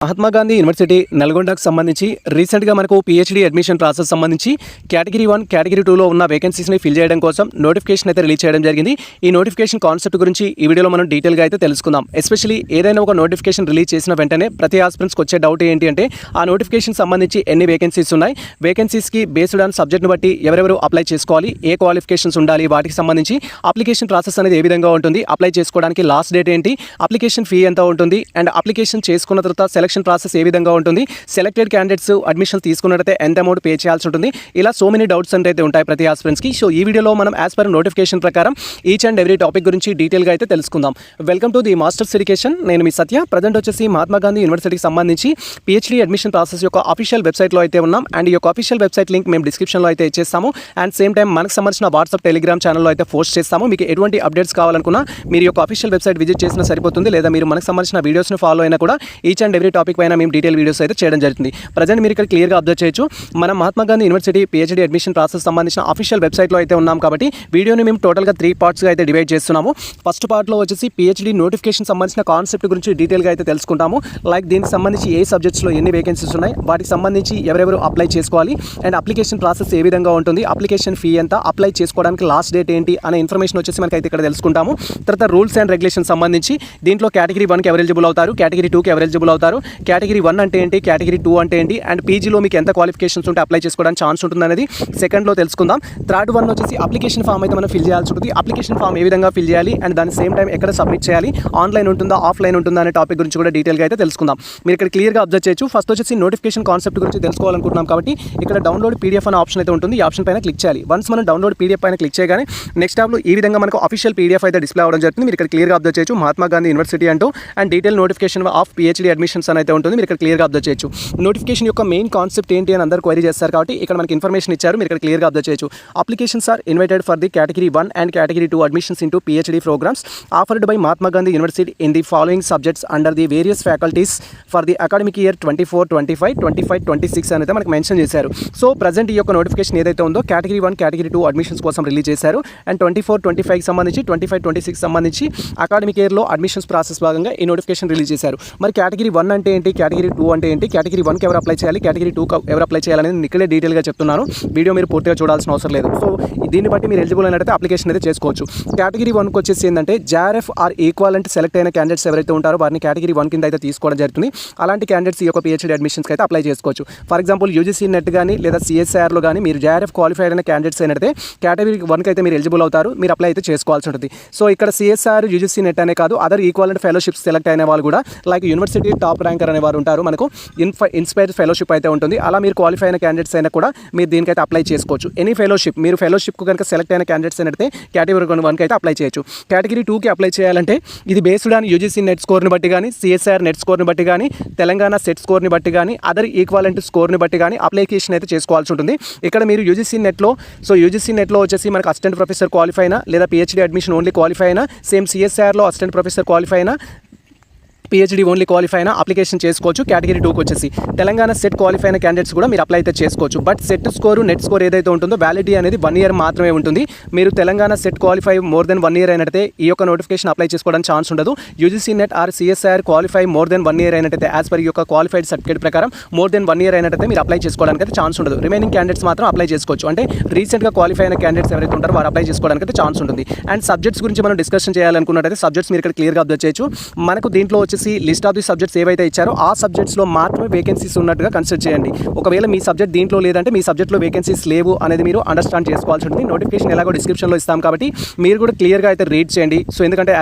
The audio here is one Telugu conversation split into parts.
మహాత్మా గాంధీ యూనివర్సిటీ నల్గొండకు సంబంధించి రీసెంట్గా మనకు పిహెచ్డి అడ్మిషన్ ప్రాసెస్ సంబంధించి కేటగిరీ 1 కేటగిరీ 2లో ఉన్న వేకెన్సీస్ని ఫిల్ చేయడం కోసం నోటిఫికేషన్ అయితే రిలీజ్ చేయడం జరిగింది. ఈ నోటిఫికేషన్ కాన్సెప్ట్ గురించి ఈ వీడియోలో మనం డీటెయిల్గా అయితే తెలుసుకుందాం. ఎస్పెషల్లీ ఏదైనా ఒక నోటిఫికేషన్ రిలీజ్ చేసిన వెంటనే ప్రతి ఆస్పిరెంట్స్కి వచ్చే డౌట్ ఏంటి అంటే ఆ నోటిఫికేషన్ సంబంధించి ఎన్ని వేకెన్సీస్ ఉన్నాయి, వేకెన్సీస్కి బేస్డ్ ఆన్ సబ్జెక్ట్ని బట్టి ఎవరెవరు అప్లై చేసుకోవాలి, ఏ క్వాలిఫికేషన్స్ ఉండాలి, వాటికి సంబంధించి అప్లికేషన్ ప్రాసెస్ అనేది ఏ విధంగా ఉంటుంది, అప్లై చేసుకోవడానికి లాస్ట్ డేట్ ఏంటి, అప్లికేషన్ ఫీ ఎంత ఉంటుంది, అండ్ అప్లికేషన్ చేసుకున్న తర్వాత సెలక్షన్ ప్రాసెస్ ఏ విధంగా ఉంటుంది, సెలెక్టెడ్ క్యాండిడేట్స్ అడ్మిషన్ తీసుకున్నట్లయితే ఎంత అమౌంట్ పే చేయాల్సి ఉంటుంది, ఇలా సో మెనీ డౌట్స్ అయితే ఉంటాయి ప్రతి ఆస్పిరెంట్స్కి. సో ఈ వీడియోలో మనం యాజ్ పర్ నోటిఫికేషన్ ప్రకారం ఈచ్ అండ్ ఎవ్రీ టాపిక్ గురించి డీటెయిల్గా అయితే తెలుసుకుందాం. Welcome to the masters education. నేను మీ సత్య. ప్రజెంట్ వచ్చేసి మహాత్మా గాంధీ యూనివర్సిటీకి సంబంధించి పిహెచ్డి అడ్మిషన్ ప్రాసెస్ యొక్క అఫీషియల్ వెబ్సైట్లో అయితే ఉన్నాం. అండ్ ఈ యొక్క అఫీషియల్ వెబ్సైట్ లింక్ మేము డిస్క్రిప్షన్లో అయితే ఇచ్చేస్తాము. అండ్ సేమ్ టైం మనకు సంబంధించిన వాట్సాప్ టెలిగ్రామ్ ఛానల్లో అయితే పోస్ట్ చేస్తాము. మీకు ఎటువంటి అప్డేట్స్ కావాలనుకున్నా మీరు యొక్క అఫీషియల్ వెబ్సైట్ విజిట్ చేసినా సరిపోతుంది, లేదా మీరు మనకు సంబంధించిన వీడియోస్ని ఫాలో అయినా కూడా ఈచ్ అండ్ ఎవ్రీ టాపిక్ పైన మేము డీటెయిల్ వీడియోస్ అయితే చేయడం జరుగుతుంది. ప్రజెంట్ మీరు ఇక్కడ క్లియర్గా అబ్జర్వ్ చేయొచ్చు, మనం Mahatma Gandhi university PhD admission process సంబంధించిన అఫీషియల్ వెబ్సైట్లో అయితే ఉన్నాం. కాబట్టి వీడియోని మేము టోటల్గా 3 పార్ట్స్గా అయితే డివైడ్ చేస్తున్నాము. ఫస్ట్ పార్ట్లో వచ్చేసి పిహెచ్డి నోటిఫికేషన్ సంబంధించిన కాన్సెప్ట్ గురించి డీటెయిల్గా అయితే తెలుసుకుంటాము. లైక్ దీనికి సంబంధించి ఏ సబ్జెక్ట్స్లో ఎన్ని వేకెన్సీస్ ఉన్నాయి, వాటికి సంబంధించి ఎవరెవరు అప్లై చేసుకోవాలి, అండ్ అప్లికేషన్ ప్రాసెస్ ఏ విధంగా ఉంటుంది, అప్లికేషన్ ఫీ ఎంత, అప్లై చేసుకోవడానికి లాస్ట్ డేట్ ఏంటి అనే ఇన్ఫర్మేషన్ వచ్చేసి మనకైతే ఇక్కడ తెలుసుకుంటాము. తర్వాత రూల్స్ అండ్ రెగ్యులేషన్ సంబంధించి దీంట్లో కేటగిరీ 1కి ఎవరు ఎలిజిబుల్ అవుతారు, కేటగిరీ 2కి ఎవరు ఎలిజిబుల్ అవుతారు, కేటగిరీ 1 అంటే ఏంటి, కేటగిరీ 2 అంటే ఏంటి, అండ్ పీజీలో మీకు ఎంత క్వాలిఫికేషన్స్ ఉంటే అప్లై చేసుకోవడానికి ఛాన్స్ ఉంటుంది అనేది సెకండ్లో తెలుసుకుందాం. థర్డ్ వన్ వచ్చేసి అప్లికేషన్ ఫామ్ అయితే మనం ఫిల్ చేయాల్సి ఉంటుంది. అప్లికేషన్ ఫామ్ ఏ విధంగా ఫిల్ చేయాలి, అండ్ దాని సేమ్ టైం ఎక్కడ సబ్మిట్ చేయాలి, ఆన్లైన్ ఉంటుందా ఆఫ్లైన్ ఉంటుందా అనే టాపిక్ గురించి కూడా డీటెయిల్గా అయితే తెలుసుకుందాం. మీరు ఇక్కడ క్లియర్గా అబ్జర్వ్ చేయొచ్చు. ఫస్ట్ వచ్చేసి నోటిఫికేషన్ కాన్సెప్ట్ గురించి తెలుసుకోవాలనుకుంటున్నాం కాబట్టి ఇక్కడ డౌన్లోడ్ పీడిఎఫ్ అనే ఆప్షన్ అయితే ఉంటుంది. ఈ ఆప్షన్ పైన క్లిక్ చేయాలి. వన్స్ మనం డౌన్లోడ్ పీడిఎఫ్ పైన క్లిక్ చేయగానే నెక్స్ట్ ట్యాబ్లో ఈ విధంగా మనకు అఫీషియల్ పీడిఎఫ్ అయితే డిస్ప్లే అవ్వడం జరుగుతుంది. మీరు ఇక్కడ క్లియర్గా అబ్జర్వ్ చేయొచ్చు మహాత్మా గాంధీ యూనివర్సిటీ అంటూ and detail notification off PhD admissions అని అయితే ఉంటుంది. మీరు ఇక్కడ క్లియర్గా అబ్జర్వ్ చేయొచ్చు. నోటిఫికేషన్ యొక్క మెయిన్ కాన్సెప్ట్ ఏంటి అని అందరూ క్వైరీ చేస్తారు కాబట్టి ఇక్కడ మనకి ఇన్ఫర్మేషన్ ఇచ్చారు. మీరు ఇక్కడ క్లియర్గా అబ్జర్వ్ చేయొచ్చు. Applications are invited for the category 1 and category 2 admissions into PhD programmes offered by Mahatma Gandhi University in the following subjects under the various faculties for the academic year 24-25, 25-26 అనేది మనకు మెన్షన్ చేశారు. సో ప్రజెంట్ ఈ యొక్క నోటిఫికేషన్ ఏదైతే ఉందో కేటగిరీ 1, కేటగిరీ 2 అడ్మిషన్స్ కోసం రిలీజ్ చేశారు. అండ్ 24-25కి సంబంధించి 25-26 సంబంధించి అకాడమిక్ ఇయర్లో అడ్మిషన్స్ ప్రాసెస్ భాగంగా ఈ నోటిఫికేషన్ రిలీజ్ చేశారు. మరి కేటగిరీ 1 అంటే ఏంటి, కేటగిరీ 2 అంటే ఏంటి, కేటగిరీ 1కి ఎవరు అప్లై చేయాలి, కేటగిరీ 2కి ఎవరు అప్లై చేయాలనేది నేను ఇక్కడే డీటెయిల్గా చెప్తున్నాను. వీడియో మీరు పూర్తిగా చూడాల్సిన అవసరం లేదు. సో దీన్ని బట్టి మీరు ఎలిజిబుల్ అయినట్లయితే అప్లికేషన్ అయితే చేసుకోవచ్చు. కేటగిరీ 1కి వచ్చేసి ఏంటంటే జేఆర్ఎఫ్ ఆర్ ఈక్వాలెంట్ సెలెక్ట్ అయిన క్యాండిడేట్స్ ఎవరైతే ఉంటారో వారిని కేటగిరీ 1 కింద అయితే తీసుకోవడం జరుగుతుంది. అలాంటి క్యాండిడేట్స్ ఈ యొక్క పిహెచ్డి అడ్మిషన్స్కి అయితే అప్లై చేసుకోవచ్చు. ఫర్ ఎగ్జాంపుల్ యూజీసీ నెట్ కానీ లేదా సిఎస్ఐఆర్లో కానీ మీరు జేఆర్ఎఫ్ క్వాలిఫైడ్ అయిన క్యాండిడేట్స్ అయినట్టే కేటగిరీ 1కి అయితే మీరు ఎలిజిబుల్ అవుతారు. మీరు అప్లై అయితే చేసుకోవాల్సి ఉంటుంది. సో ఇక్కడ సిఎస్ఐఆర్, యూజీసీ నెట్ అనే కాదు అదర్ ఈక్వాలెంట్ ఫెలోషిప్స్ సెలెక్ట్ అయిన వాళ్ళు కూడా లైక్ యూనివర్సిటీ టాప్ ర్యాంకర్ అనే వారు ఉంటారు. మనకు ఇన్స్పైర్ ఫెలోషిప్ అయితే ఉంటుంది. అలా మీరు క్వాలిఫై అయిన క్యాండిడేట్స్ అయినా కూడా మీరు దీనికైతే అప్లై చేసుకోవచ్చు. ఎనీ ఫెలోషిప్ మీరు ఫెలోషిప్కు కనుక సెలెక్ట్ అయిన క్యాండిడేట్స్ అయితే కేటగిరీ 1కి అయితే అప్లై చేయొచ్చు. కేటగిరీ 2కి అప్లై చేయాలంటే ఇది బేస్డ్ ఆన్ యూజీసీ నెట్ స్కోర్ని బట్టి కానీ, సిఎస్ఐఆర్ నెట్ స్కోర్ని బట్టి కానీ, తెలంగాణ సెట్ స్కోర్ని బట్టి కానీ, అదర్ ఈక్వాలెంట్ స్కోర్ని బట్టి కానీ అప్లికేషన్ అయితే చేసుకోవాల్సి ఉంటుంది. ఇక్కడ మీరు యూజీసీ నెట్లో వచ్చేసి మనకు అసిస్టెంట్ ప్రొఫెసర్ క్వాలిఫై అయినా లేదా పిహెచ్డి అడ్మిషన్ ఓన్లీ క్వాలిఫై అయినా, సేమ్ సిఎస్ఐఆర్లో అసిస్టెంట్ ప్రొఫెసర్ క్వాలిఫై అయినా, పిహెచ్డి ఓన్లీ క్వాలిఫై అయినా అప్లికేషన్ చేసుకోవచ్చు. కేటగిరీ 2కి వచ్చేసి తెలంగాణ సెట్ క్వాలిఫై అయిన క్యాండిడేట్స్ కూడా మీరు అప్లై అయితే చేసుకోవచ్చు. But SET score NET score ఏదైతే ఉంటుందో వ్యాలిడిటీ అనేది 1 ఇయర్ మాత్రమే ఉంటుంది. మీరు Telangana SET qualify more than 1 year అయినట్టే ఈ యొక్క నోటిఫికేషన్ అప్లై చేసుకోవడానికి ఛాన్స్ ఉండదు. UGC NET or CSIR qualify more than 1 year అయినట్టయితే యాజ్ పర్ ఈ యొక్క క్వాలిఫైడ్ సర్టిఫికేట్ ప్రకారం మోర్ దెన్ 1 ఇయర్ అయినట్టయితే మీరు అప్లై చేసుకోవడానికి అయితే ఛాన్స్ ఉండదు. రిమైనింగ్ క్యాండిడేట్స్ మాత్రం అప్లై చేసుకోవచ్చు. అంటే రీసెంట్గా క్వాలిఫై అయిన క్యాండిడేట్స్ ఎవరైతే ఉంటారో వారు అప్లై చేసుకోవడానికి అయితే ఛాన్స్ ఉంటుంది. అండ్ సబ్జెక్ట్స్ గురించి మనం డిస్కషన్ చేయాలనుకున్నట్టయితే సబ్జెక్ట్స్ మీరు ఇక్కడ క్లియర్గా అబ్జర్వ్ చేయొచ్చు. మనకు దీంట్లో వచ్చేసి లిస్ట్ ఆఫ్ ది సబ్జెక్ట్స్ ఏవైతే ఇచ్చారో ఆ సబ్జెక్ట్స్లో మాత్రమే వేకెన్సీస్ ఉన్నట్టుగా కన్సిడర్ చేయండి. ఒకవేళ మీ సబ్జెక్ట్ దీంట్లో లేదంటే మీ సబ్జెక్ట్లో వేకెన్సీస్ లేవు అనేది మీరు అండర్స్టాండ్ చేసుకోవాల్సి ఉంటుంది. నోటిఫికేషన్ ఎలాగో డిస్క్రిప్షన్లో ఇస్తాం కాబట్టి మీరు కూడా క్లియర్గా అయితే రీడ్ చేయండి. సో ఎందుకంటే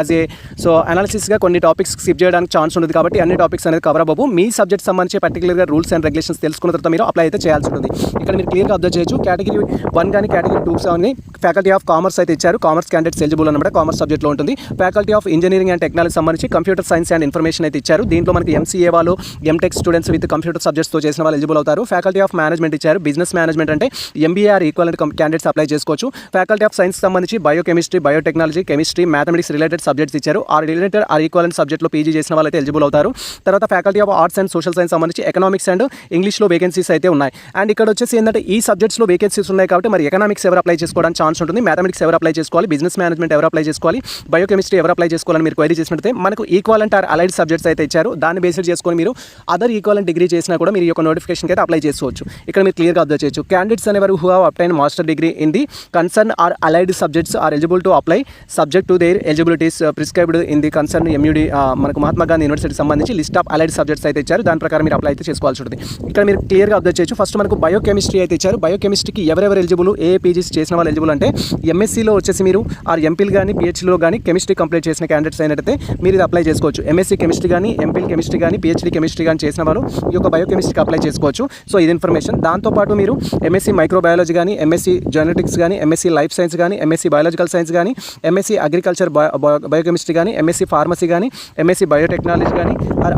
అనాలిసిస్గా కొన్ని టాపిక్స్ స్కిప్ చేయడానికి ఛాన్స్ ఉంటుంది కాబట్టి అన్ని టాపిక్స్ అనేది కవర్ అవ్వవు. మీ సబ్జెక్ట్ సంబంధించి పర్టికులర్గా రూల్స్ అండ్ రెగ్యులేషన్స్ తెలుసుకున్న తర్వాత మీరు అప్లై అయితే చేయాల్సి ఉంటుంది. ఇక్కడ మీరు క్లియర్గా అబ్జర్వ్ చేయొచ్చు. కేటగిరీ 1 కానీ కేటగిరీ 2 కానీ ఫ్యాకల్టీ ఆఫ్ కామర్స్ అయితే ఇచ్చారు. కామర్స్ క్యాండిడేట్స్ ఎలిజిబుల్ అనమాట. కామర్స్ సబ్జెక్ట్లో ఉంటుంది. Faculty of engineering and technology సంబంధించి కంప్యూటర్ సైన్స్ అండ్ ఇన్ఫర్మేషన్ అయితే ఇచ్చారు. దీంట్లో మనకి ఎంసీఏ వాళ్ళు, ఎంటెక్ స్టూడెంట్స్ విత్ కంప్యూటర్ సబ్జెక్ట్స్తో చేసిన వాళ్ళు ఎలిజిబుల్ అవుతారు. ఫ్యాకల్టీ ఆఫ్ మేనేజ్మెంట్ ఇచ్చారు. బిజినెస్ మేనేజ్మెంట్ అంటే MBA are equivalent candidates apply చేసుకోవచ్చు. ఫ్యాకల్టీ ఆఫ్ సైన్స్ సంబంధించి biochemistry, biotechnology, chemistry, mathematics related subjects ఇచ్చారు. ఆ రిలేటెడ్ ఆర్ ఈక్వలెంట్ సబ్జెక్ట్లో పీజీ చేసిన వాళ్ళైతే ఎలిజిబుల్ అవుతారు. తర్వాత faculty of arts and social science సంబంధించి ఎకనామిక్స్ అండ్ ఇంగ్లీష్లో వేకెన్సీస్ అయితే ఉన్నాయి. అండ్ ఇక్కడ వచ్చేసి ఏంటంటే ఈ సబ్జెక్ట్స్లో వేకెన్సీస్ ఉన్నాయి కాబట్టి మరి ఎకనామిక్స్ ఎవరు అప్లై చేసుకోవడానికి ఛాన్స్ ఉంటుంది, మ్యాథమెటిక్స్ ఎవరు అప్లై చేసుకోవాలి, బిజినెస్ మేనేజ్మెంట్ ఎవరు అప్లై చేసుకోవాలి, బయోకెమిస్ట్రీ ఎవరు అప్లై చేసుకోవాలని మీరు క్వైరీ చేసినట్లయితే మనకు ఈక్వలెంట్ ఆర్ అలైడ్ సబ్జెక్ట్స్ అయితే ఇచ్చారు. దాన్ని బేస్ చేసుకొని మీరు అదర్ ఈక్వలెంట్ డిగ్రీ చేసినా కూడా మీరు ఈ యొక్క నోటిఫికేషన్కి అయితే అప్లై చేసుకోవచ్చు. ఇక్కడ మీరు క్లియర్గా అబ్జర్వ్ చేయొచ్చు. క్యాండిడేట్స్ అనేవారు who have obtain master degree in the concern or allied subjects are eligible to apply subject to their eligibilities prescribed in the concern MUD మనకు మహాత్మా గాంధీ యూనివర్సిటీకి సంబంధించి లిస్ట్ ఆఫ్ అలైడ్ సబ్జెక్ట్స్ అయితే ఇచ్చారు. దాని ప్రకారం మీరు అప్లై అయితే చేసుకోవాల్సి ఉంటుంది. ఇక్కడ మీరు క్లియర్గా అబ్జర్వ్ చేయొచ్చు. ఫస్ట్ మనకు బయోకెమిస్ట్రీ అయితే ఇచ్చారు. బయోకెమిస్ట్రీకి ఎవరెవరు ఎలిజిబుల్, ఏ పీజీస్ చేసిన వాళ్ళు ఎలిజిబుల్ అంటే MScలో వచ్చేసి మీరు ఆర్ ఎంపీలు కానీ PhDలో కానీ కెమిస్ట్రీ కంప్లీట్ చేసిన క్యాండిడేట్స్ అయినట్టయితే మీరు ఇది అప్లై చేసుకోవచ్చు. MSc కెమిస్ట్రీ కానీ ఎంపీల్ కెమిస్ట్రీ కానీ PhD కెమిస్ట్రీ కానీ చేసిన వాళ్ళు ఈ యొక్క బయోకెమిస్ట్రీకి అప్లై చేసుకోవచ్చు. సో ఇది ఇన్ఫర్మేషన్. దాంతోపాటు మీరు MSc మైక్రోబయాలజీ కానీ MSc జెనెటిక్స్ కానీ MSc లైఫ్ సైన్స్ కానీ MSc బయాలజికల్ సైన్స్ కానీ MSc అగ్రికల్చర్ బయోకెమిస్ట్రీ కానీ MSc ఫార్మసీ కానీ MSc బయోటెక్నాలజీ కానీ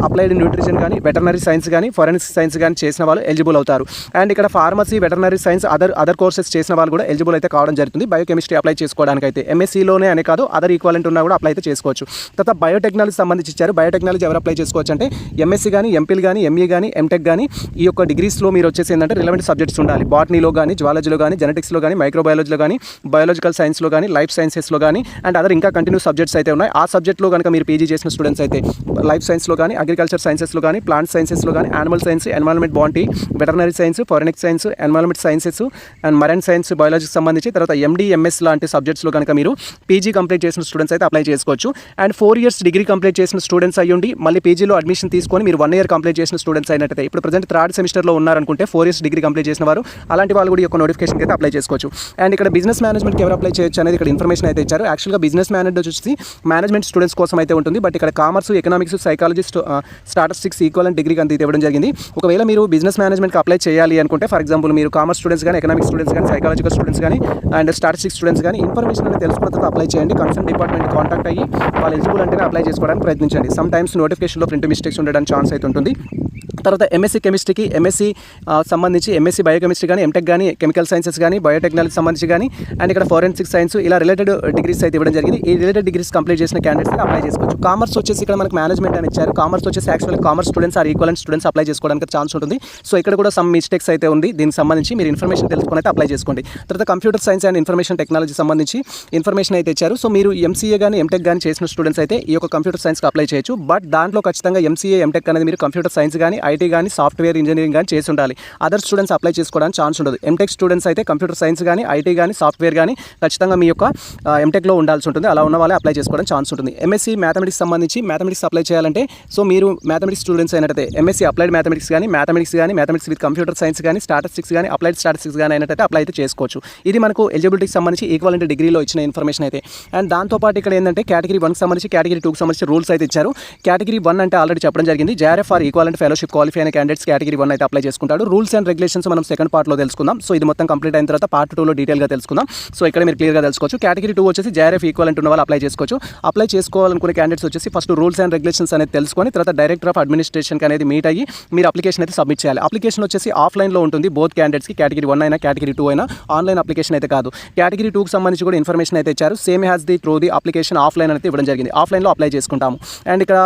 అప్లైడ్ న్యూట్రిషన్ కానీ వెటర్నరీ సైన్స్ కానీ ఫోరెన్సిక్ సైన్స్ కానీ చేసిన వాళ్ళు ఎలిజిబుల్ అవుతారు. అండ్ ఇక్కడ pharmacy veterinary science other courses చేసిన వాళ్ళు కూడా ఎలిజిబుల్ అయితే కావడం జరుగుతుంది బయోకెమిస్ట్రీ అప్లై చేసుకోవడానికి అయితే. MScలోనే అనే కాదు అదర్ ఈక్వలెంట్ ఉన్నా కూడా అప్లై అయితే చేసుకోవచ్చు. తర్వాత బయోటెక్నాలజీ సంబంధించి ఇచ్చారు. బయోటెక్నాలజీ ఎవరు అప్లై చేసుకోవచ్చు అంటే MSc కానీ ఎంపీలు కానీ ME కానీ MTech కానీ ఈ యొక్క డిగ్రీస్లో మీరు వచ్చేసి ఏంటంటే రిలవెంట్ సబ్జెక్ట్స్ ఉండాలి. బాటనీలో కానీ జువాలజీలో కానీ జెనెటిక్స్లో కానీ మైక్రోబయాలజీలో కానీ బయాలజికల్ సైన్స్లో కానీ లైఫ్ సైన్సెస్లో కానీ అండ్ అదర్ ఇంకా కంటిన్యూ సబ్జెక్ట్స్ అయితే ఉన్నాయి. ఆ సబ్జెక్ట్లో కనుక మీరు PG చేసిన స్టూడెంట్స్ అయితే లైఫ్ సైన్స్లో కానీ అగ్రికల్చర్ సైన్సెస్లో కానీ ప్లాంట్ సైన్సెస్లో కానీ యానిమల్ సైన్స్ ఎన్వైరన్మెంట్ బాంటీ veterinary science forensic science environment sciences and marine science బయాలజీకి సంబంధించి తర్వాత MD MS లాంటి సబ్జెక్ట్స్లో కనుక మీరు PG కంప్లీట్ చేసిన స్టూడెంట్స్ అయితే అప్లై చేసుకోవచ్చు. అండ్ 4 years డిగ్రీ కంప్లీట్ చేసిన స్టూడెంట్స్ అయ్యుండి మళ్ళీ PGలో అడ్మిషన్ తీసుకొని మీరు 1 year కంప్లీట్ చేసిన స్టూడెంట్స్ అయినట్టయితే ఇప్పుడు ప్రజెంట్ 3rd సెమిస్టర్లో ఉన్నారనుకుంటే 4 years డిగ్రీ కంప్లీట్ చేసిన వారు అలాంటి వాళ్ళు కూడా ఈ యొక్క నోటిఫికేషన్కి అయితే అప్లై చేసుకోవచ్చు. అండ్ ఇక్కడ బిజినెస్ మేనేజ్మెంట్కి ఎవరు అప్లై చేయొచ్చు అనేది ఇక్కడ ఇన్ఫర్మేషన్ అయితే ఇచ్చారు. యాక్చువల్గా బిజినెస్ మేనేజ్మెంట్ వచ్చేసి మేనేజ్మెంట్ స్టూడెంట్స్ కోసం అయితే ఉంటుంది. బట్ ఇక్కడ commerce economics psychology statistics equivalent డిగ్రీకి అంత ఇవ్వడం జరిగింది. ఒకవేళ మీరు బిజినెస్ మేనేజ్మెంట్కి అప్లై చేయాలి అనుకుంటే ఫర్ ఎగ్జాంపుల్ మీరు కామర్స్ స్టూడెంట్స్ కానీ ఎకనామిక్స్ స్టూడెంట్స్ కానీ సైకాలజికల్ స్టూడెంట్స్ కానీ అండ్ స్టాటిస్టిక్స్ స్టూడెంట్స్ కానీ ఇన్ఫర్మేషన్ అనేది తెలుసుకున్న తర్వాత అప్లై చేయండి. కన్సర్న్ డిపార్ట్మెంట్ కాంటాక్ట్ అయ్యి వాళ్ళు ఎలిజిబుల్ అంటేనే అప్లై చేసుకోవడానికి ప్రయత్నించండి. సమ్ టైమ్స్ నోటిఫికేషన్లో ప్రింట్ మిస్టేక్స్ ఉండడానికి ఛాన్స్ అయితే ఉంటుంది. తర్వాత MSc కెమిస్ట్రీకి MSc సంబంధించి MSc బయోకెమిస్ట్రీ కానీ MTech కానీ కెమికల్ సైన్సెస్ కానీ బయోటెక్నాలజీ సంబంధించి కానీ అండ్ ఇక్కడ ఫోరెన్సిక్ సైన్స్ ఇలా రిలేటెడ్ డిగ్రీస్ అయితే ఇవ్వడం జరిగింది. ఈ రిలేటెడ్ డిగ్రీస్ కంప్లీట్ చేసిన క్యాండిడేట్స్ అయితే అప్లై చేసుకోవచ్చు. కామర్స్ వచ్చేసి ఇక్కడ మనకు మేనేజ్మెంట్ అని ఇచ్చారు. కామర్స్ వచ్చేసి actually commerce students are equivalent students apply చేసుకోవడానికి ఛాన్స్ ఉంటుంది. సో ఇక్కడ కూడా సమ్ మిస్టేక్స్ అయితే ఉంది. దీనికి సంబంధించి మీరు ఇన్ఫర్మేషన్ తెలుసుకొని అయితే అప్లై చేసుకోండి. తర్వాత computer science and information technology సంబంధించి ఇన్ఫర్మేషన్ అయితే ఇచ్చారు. సో మీరు MCA కానీ MTech కానీ చేసిన స్టూడెంట్స్ అయితే ఈ యొక్క కంప్యూటర్ సైన్స్కి అప్లై చేయొచ్చు. బట్ దాంట్లో ఖచ్చితంగా MCA MTech అనేది మీరు కంప్యూటర్ సైన్స్ కానీ IT కానీ సాఫ్ట్వేర్ ఇంజనీరింగ్ కానీ చేసి ఉండాలి. అదర్ స్టూడెంట్స్ అప్లై చేసుకోవడానికి ఛాన్స్ ఉండదు. MTech స్టూడెంట్స్ అయితే కంప్యూటర్ సైన్స్ కానీ IT కానీ సాఫ్ట్వేర్ కానీ ఖచ్చితంగా మీ యొక్క MTechలో ఉండాల్సి ఉంటుంది. అలా ఉన్న వాళ్ళే అప్లై చేసుకోవడానికి ఛాన్స్ ఉంటుంది. MSc మ్యాథమెటిక్స్ సంబంధించి మ్యాథమెటిక్స్ అప్లై చేయాలంటే సో మీరు మ్యాథమెటిక్స్ స్టూడెంట్స్ అయినట్టయితే MSc అప్లైడ్ మ్యాథమెటిక్స్ కానీ మ్యాథమెటిక్స్ విత్ కంప్యూటర్ సైన్స్ కానీ స్టాటిస్టిక్స్ కానీ అప్లైడ్ స్టాటిస్టిక్స్ కానీ అయినట్టయితే అప్లై అయితే చేసుకోవచ్చు. ఇది మనకు ఎలిజిబిలిటీకి సంబంధించి ఈక్వలెంట్ డిగ్రీలో ఇచ్చిన ఇన్ఫర్మేషన్ అయితే. అండ్ దాంతోపాటు ఇక్కడ ఏంటంటే కేటగిరీ 1కి సంబంధించి కేటగిరీ 2కి సంబంధించి రూల్స్ అయితే ఇచ్చారు. కేటగిరీ 1 అంటే ఆల్రెడీ చెప్పడం జరిగింది. JRF are equivalent fellowship qualify అయిన క్యాండిడేట్స్ కేటగిరీ 1 అయితే అప్లై చేసుకుంటాడు. రూల్స్ అండ్ రెగ్యులేషన్స్ మనం సెకండ్ పార్ట్లో తెలుసుకుందాం. సో ఇది మొత్తం కంప్లీట్ అయిన తర్వాత పార్ట్ 2లో డీటెయిల్గా తెలుసుకుందాం. సో ఇక్కడ మీరు క్లియర్గా తెలుసుకోవచ్చు. కేటగిరీ 2 వచ్చేసి JRF ఈక్వలెంట్ ఉన్న వాళ్ళు అప్లై చేసుకోవచ్చు. అప్లై చేసుకోవాలనుకునే క్యాండిడేట్స్ వచ్చేసి ఫస్ట్ రూల్స్ అండ్ రెగ్యులేషన్స్ అనేది తెలుసుకొని తర్వాత డైరెక్టర్ ఆఫ్ అడ్మినిస్ట్రేషన్ అనేది మీట్ అయ్యి మీరు అప్లికేషన్ అయితే సబ్మిట్ చేయాలి. అప్లికేషన్ వచ్చేసి ఆఫ్లైన్లో ఉంటుంది బోత్ క్యాండిడేట్స్కి. కేటగిరీ 1 అయినా కేటగిరీ 2 అయినా ఆన్లైన్ అప్లికేషన్ అయితే కాదు. కేటగిరీ 2కి సంబంధించి కూడా ఇన్ఫర్మేషన్ అయితే ఇచ్చారు. Same has the through the application offline అయితే ఇవ్వడం జరిగింది. ఆఫ్లైన్లో అప్లై చేసుకుంటాము. అండ్ ఇక్కడ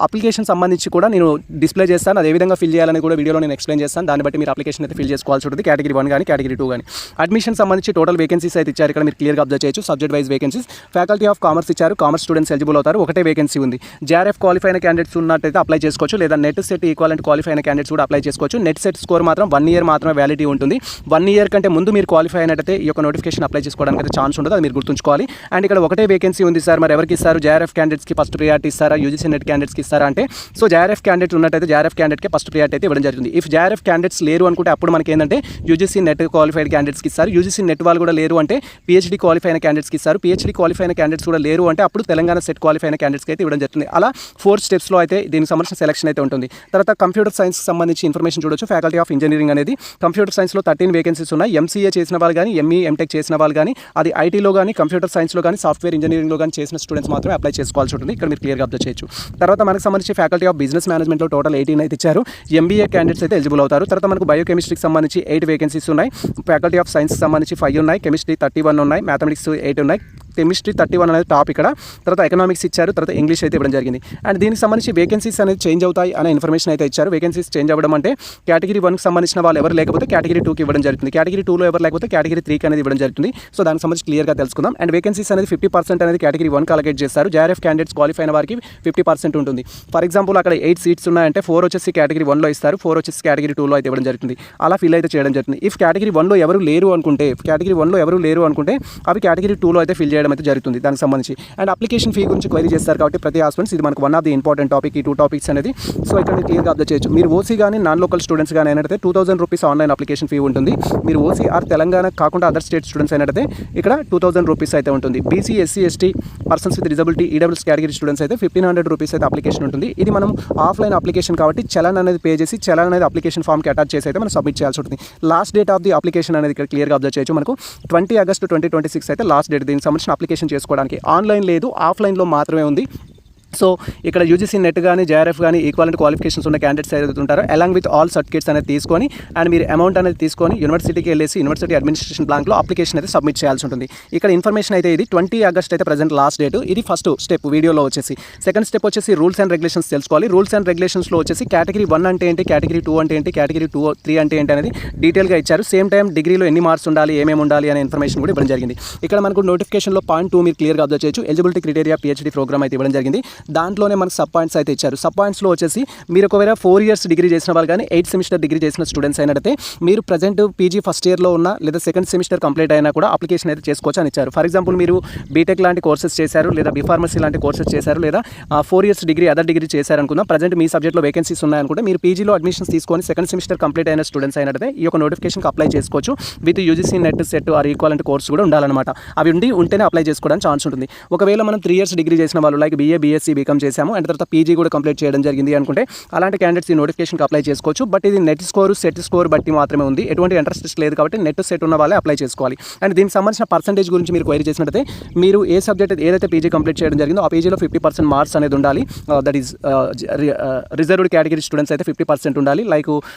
అప్లికేషన్ సంబంధించి కూడా నేను డిస్ప్లే చేస్తాను. అది ఏ విధంగా ఫిల్ చేయాలని కూడా వీడియోలో నేను ఎక్స్ప్లెయిన్ చేస్తాను. దాన్ని బట్టి మీరు అప్లికేషన్ అయితే ఫిల్ చేసుకోవాల్సి ఉంటుంది. కేటగిరీ 1 కానీ కేటగిరీ 2 కానీ. అడ్మిషన్ సంబంధించి టోటల్ వేకెన్సీస్ అయితే ఇచ్చారు. ఇక్కడ మీరు క్లియర్గా అబ్జర్వ్ చేయొచ్చు. Subject wise vacancies faculty of commerce ఇచ్చారు. కామర్స్ స్టూడెంట్స్ ఎలిజిబుల్ అవుతారు. ఒకటే వేకెన్సీ ఉంది. JRF క్వాలిఫై అయిన క్యాండిడేట్స్ ఉన్నట్టయితే అప్లై చేసుకోవచ్చు. లేదా నెట్ సెట్ ఈక్వలెంట్ క్వాలిఫై అయిన క్యాండిడేట్స్ కూడా అప్లై చేసుకోవచ్చు. నెట్ సెట్ స్కోర్ మాత్రం 1 year మాత్రమే వ్యాలిడిటీ ఉంటుంది. 1 year కంటే ముందు మీరు క్వాలిఫై అయినట్టయితే ఈ యొక్క నోటిఫికేషన్ అప్లై చేసుకోవడానికి అయితే ఛాన్స్ ఉండదు. అది మీరు గుర్తుంచుకోవాలి. అండ్ ఇక్కడ ఒకటే వేకెన్సీ ఉంది సార్, మరి ఎవరికి ఇస్తారు? JRF క్యాండిడేట్స్కి ఫస్ట్ ప్రియారిటీ ఇస్తారా, UGC నెట్ క్యాండిడేట్స్కి ఇస్తారా అంటే సో JRF క్యాండిడేట్ ఉన్నట్టయితే JRF క్యాండిడేట్కి ఫస్ట్ ప్రియారిటీ అయితే ఇవ్వడం జరుగుతుంది. ఇఫ్ JRF క్యాండిడేట్స్ లేరు అనుకుంటే అప్పుడు మనకి ఏంటంటే UGC నెట్ క్వాలిఫైడ్ క్యాండిడేట్స్కి ఇస్తారు. UGC నెట్ వాళ్ళు కూడా లేరు అంటే PhD క్వాలిఫై అయిన క్యాండిడేట్స్కి ఇస్తారు. PhD క్వాలిఫై అయిన క్యాండిడేట్స్ కూడా లేరు అంటే అప్పుడు తెలంగాణ సెట్ క్వాలిఫై అయిన క్యాండిడేట్స్కి అయితే ఇవ్వడం జరుగుతుంది. అలా 4 స్టెప్స్లో అయితే దీనికి సంబంధించిన సెలక్షన్ అయితే ఉంటుంది. తర్వాత కంప్యూటర్ సైన్స్ సంబంధించి ఇన్ఫర్మేషన్ చూడొచ్చు. ఫ్యాకల్టీ ఆఫ్ ఇంజనీరింగ్ అనేది కంప్యూటర్ సైన్స్లో 13 వేకెన్సీస్ ఉన్నాయి. MCA చేసిన వాళ్ళు కానీ ME MTech చేసిన వాళ్ళు కానీ అది ITలో కానీ కంప్యూటర్ సైన్స్లో కానీ సాఫ్ట్వేర్ ఇంజనీరింగ్లో కానీ చేసిన స్టూడెంట్స్ మాత్రమే అప్లై చేసుకోవాల్సి ఉంటుంది. ఇక్కడ మీరు క్లియర్గా అబ్జర్వ్ చేయొచ్చు. తర్వాత మనకు సంబంధించి ఫ్యాకల్టీ ఆఫ్ బిజినెస్ మేనేజ్మెంట్లో టోటల్ 18 అయితే ఇచ్చారు. MBA క్యాండిడేట్స్ అయితే ఎలిజిబుల్ అవుతారు. తర్వాత మనకు బయోకెమిస్ట్రీకి సంబంధించి 8 వేకెన్సీస్ ఉన్నాయి. ఫ్యాకల్టీ ఆఫ్ సైన్స్ సంబంధించి 5 ఉన్నాయి. కెమిస్ట్రీ 31 ఉన్నాయి. మ్యాథమెటిక్స్ 8 ఉన్నాయి. కెమిస్ట్రీ 31 అనేది టాప్ ఇక్కడ, తర్వాత ఎకనామిక్స్ ఇచ్చారు, తర్వాత ఇంగ్లీష్ అయితే ఇవ్వడం జరిగింది. అండ్ దీనికి సంబంధించి వేకెన్సీస్ అనేది చేంజ్ అవుతాయి అనే ఇన్ఫర్మేషన్ అయితే ఇచ్చారు. వేకెన్సీస్ చేంజ్ అవ్వడం అంటే కేటగిరీ 1కి సంబంధించిన వాళ్ళు ఎవరు లేకపోతే కేటగిరీ 2కి ఇవ్వడం జరుగుతుంది, కేటగిరీ 2లో ఎవరు లేకపోతే కేటగిరీ 3కి అనేది ఇవ్వడం జరుగుతుంది. సో దానికి సంబంధించి క్లియర్గా తెలుసుకుందాం. అండ్ వేకెన్సీస్ అనేది 50% అనేది కేటగిరీ 1కి అలొకేట్ చేస్తారు. JRF క్యాండిడేట్స్ క్వాలిఫై అయిన వారికి 50% ఉంటుంది. ఫర్ ఎగ్జాంపుల్ అక్కడ 8 సీట్స్ ఉన్నాయంటే 4 వచ్చేసి కేటగిరీ 1లో ఇస్తారు, 4 వచ్చేసి కేటగిరీ 2లో అయితే ఇవ్వడం జరుగుతుంది. అలా ఫిల్ అయితే చేయడం జరుగుతుంది. ఇఫ్ కేటగిరీ 1లో ఎవరు లేరు అనుకుంటే అవి కేటగిరీ 2లో అయితే ఫిల్ చేయడం అయితే జరుగుతుంది దానికి సంబంధించి. అండ్ అప్లికేషన్ ఫీ గురించి క్వైరీ చేస్తారు కాబట్టి ప్రతి హాస్పిటల్స్ ఇది మనకు one of the important topic, ఈ 2 టాపిక్స్ అనేది. సో ఇక్కడ క్లియర్గా అబ్జర్వ్ చేయొచ్చు. మీరు ఓసీ కానీ నాన్ లోకల్ స్టూడెంట్స్ కానీ అయినట్లయితే 2000 రూపీస్ ఆన్లైన్ అప్లికేషన్ ఫీ ఉంటుంది. మీరు ఓసీ ఆర్ తెలంగాణ కాకుండా అదర్ స్టేట్ స్టూడెంట్స్ అయినట్లయితే ఇక్కడ 2000 రూపీస్ అయితే ఉంటుంది. BC, SC, ST, persons with disability, EWS category students అయితే 1500 రూపీస్ అయితే అప్లికేషన్ ఉంటుంది. ఇది మనం ఆఫ్లైన్ అప్లికేషన్ కాబట్టి చలన్ అనేది పే చేసి చలన్ అనేది అప్లికేషన్ ఫామ్కి అటాచ్ చేసి అయితే మనం సబ్మిట్ చేయాల్సి ఉంటుంది. Last date of the application అనేది ఇక్కడ క్లియర్గా అబ్జర్వ్ చేయొచ్చు. మనకు 20 ఆగస్టు 2026 అయితే లాస్ట్ డేట్ దీనికి సంబంధించిన అప్లికేషన్ చేసుకోవడానికి. ఆన్లైన్ లేదు, ఆఫ్లైన్లో మాత్రమే ఉంది. సో ఇక్కడ యూజీసీ నెట్ కానీ JRF కానీ ఈక్వాలిటీ క్వాలిఫికేషన్స్ ఉన్న క్యాండిడేట్స్ ఏదైతే ఉంటారో అలాంగ్ విత్ ఆల్ సర్టిఫికేట్స్ అనేది తీసుకొని అండ్ మీరు అమౌంట్ అనేది తీసుకొని యూనివర్సిటీకి వెళ్ళేసి యూనివర్సిటీ అడ్మినిస్ట్రేషన్ బ్లాంక్లో అప్లికేషన్ అయితే సబ్మిట్ చేయాల్సి ఉంటుంది. ఇక్కడ ఇన్ఫర్మేషన్ అయితే ఇది 20 ఆగస్ట్ అయితే ప్రజెంట్ లాస్ట్ డేట్. ఇది ఫస్ట్ స్టెప్ వీడియోలో వచ్చేసి. సెకండ్ స్టెప్ వచ్చేసి రూల్స్ అండ్ రెగ్యులేషన్స్ తెలుసుకోవాలి. రూల్స్ అండ్ రెగ్యులేషన్స్లో వచ్చేసి కేటగిరీ 1 అంటే ఏంటి, కేటగిరీ 2 అంటే ఏంటి, కేటగిరీ 2, 3 అంటే ఏంటి అనేది డీటెయిల్గా ఇచ్చారు. సేమ్ టైం డిగ్రీలో ఎన్ని మార్క్స్ ఉండాలి, ఏమేమి ఉండాలి అనే ఇన్ఫర్మేషన్ కూడా ఇవ్వడం జరిగింది. ఇక్కడ మనకు నోటిఫికేషన్లో పాయింట్ 2 మీరు క్లియర్గా అబ్జర్వ్ చేయొచ్చు. ఎలిజిబిలిటీ క్రైటీరియా PhD ప్రోగ్రామ్ అయితే ఇవ్వడం జరిగింది. దాంట్లోనే మనకు సబ్ పాయింట్స్ అయితే ఇచ్చారు. సబ్ పాయింట్స్లో వచ్చేసి మీరు ఒకవేళ 4 ఇయర్స్ డిగ్రీ చేసిన వాళ్ళు కానీ 8 సెమిస్టర్ డిగ్రీ చేసిన స్టూడెంట్స్ అయినట్లయితే మీరు ప్రజెంట్ PG ఫస్ట్ ఇయర్లో ఉన్న లేదా సెకండ్ సెమిస్టర్ కంప్లీట్ అయినా కూడా అప్లికేషన్ అయితే చేసుకోవచ్చు అని ఇచ్చారు. ఫర్ ఎగ్జాంపుల్ మీరు బీటెక్ లాంటి కోర్సెస్ చేశారు లేదా బీఫార్మసీ లాంటి కోర్సెస్ చేశారు లేదా 4 ఇయర్స్ డిగ్రీ అదర్ డిగ్రీ చేశారు అనుకుందాం. ప్రజెంట్ మీ సబ్జెక్ట్లో వేకెన్సీస్ ఉన్నాయనుకుంటే మీరు PGలో అడ్మిషన్స్ తీసుకొని సెకండ్ సెమిస్టర్ కంప్లీట్ అయిన స్టూడెంట్స్ అయినట్లయితే ఈ యొక్క నోటిఫికేషన్కి అప్లై చేసుకోవచ్చు. With UGC NET SET or equivalent course కూడా ఉండాలన్నమాట. అవి ఉంటేనే అప్లై చేసుకోవడానికి ఛాన్స్ ఉంటుంది. ఒకవేళ మనం 3 ఇయర్స్ డిగ్రీ చేసిన వాళ్ళు లైక్ BA, BSc, BCom చేసాము అండ్ తర్వాత PG కూడా కంప్లీట్ చేయడం జరిగింది అనుకుంటే అలాంటి క్యాండిడేట్స్ ఈ నోటిఫికేషన్కి అప్లై చేసుకోవచ్చు. బట్ ఇది నెట్ స్కోర్, సెట్ స్కోర్ బట్టి మాత్రమే ఉంది. ఎటువంటి ఇంట్రెస్ట్ లేదు కాబట్టి నెట్ సెట్ ఉన్న వాళ్ళే అప్లై చేసుకోవాలి. అండ్ దీనికి సంబంధించిన పర్సెంటేజ్ గురించి మీరు క్వైరీ చేసినట్లయితే మీరు ఏ సబ్జెక్ట్ ఏదైతే PG కంప్లీట్ చేయడం జరిగిందో ఆ PGలో 50% మార్క్స్ అనేది ఉండాలి. That is reserved category students అయితే 50% ఉండాలి. లైక్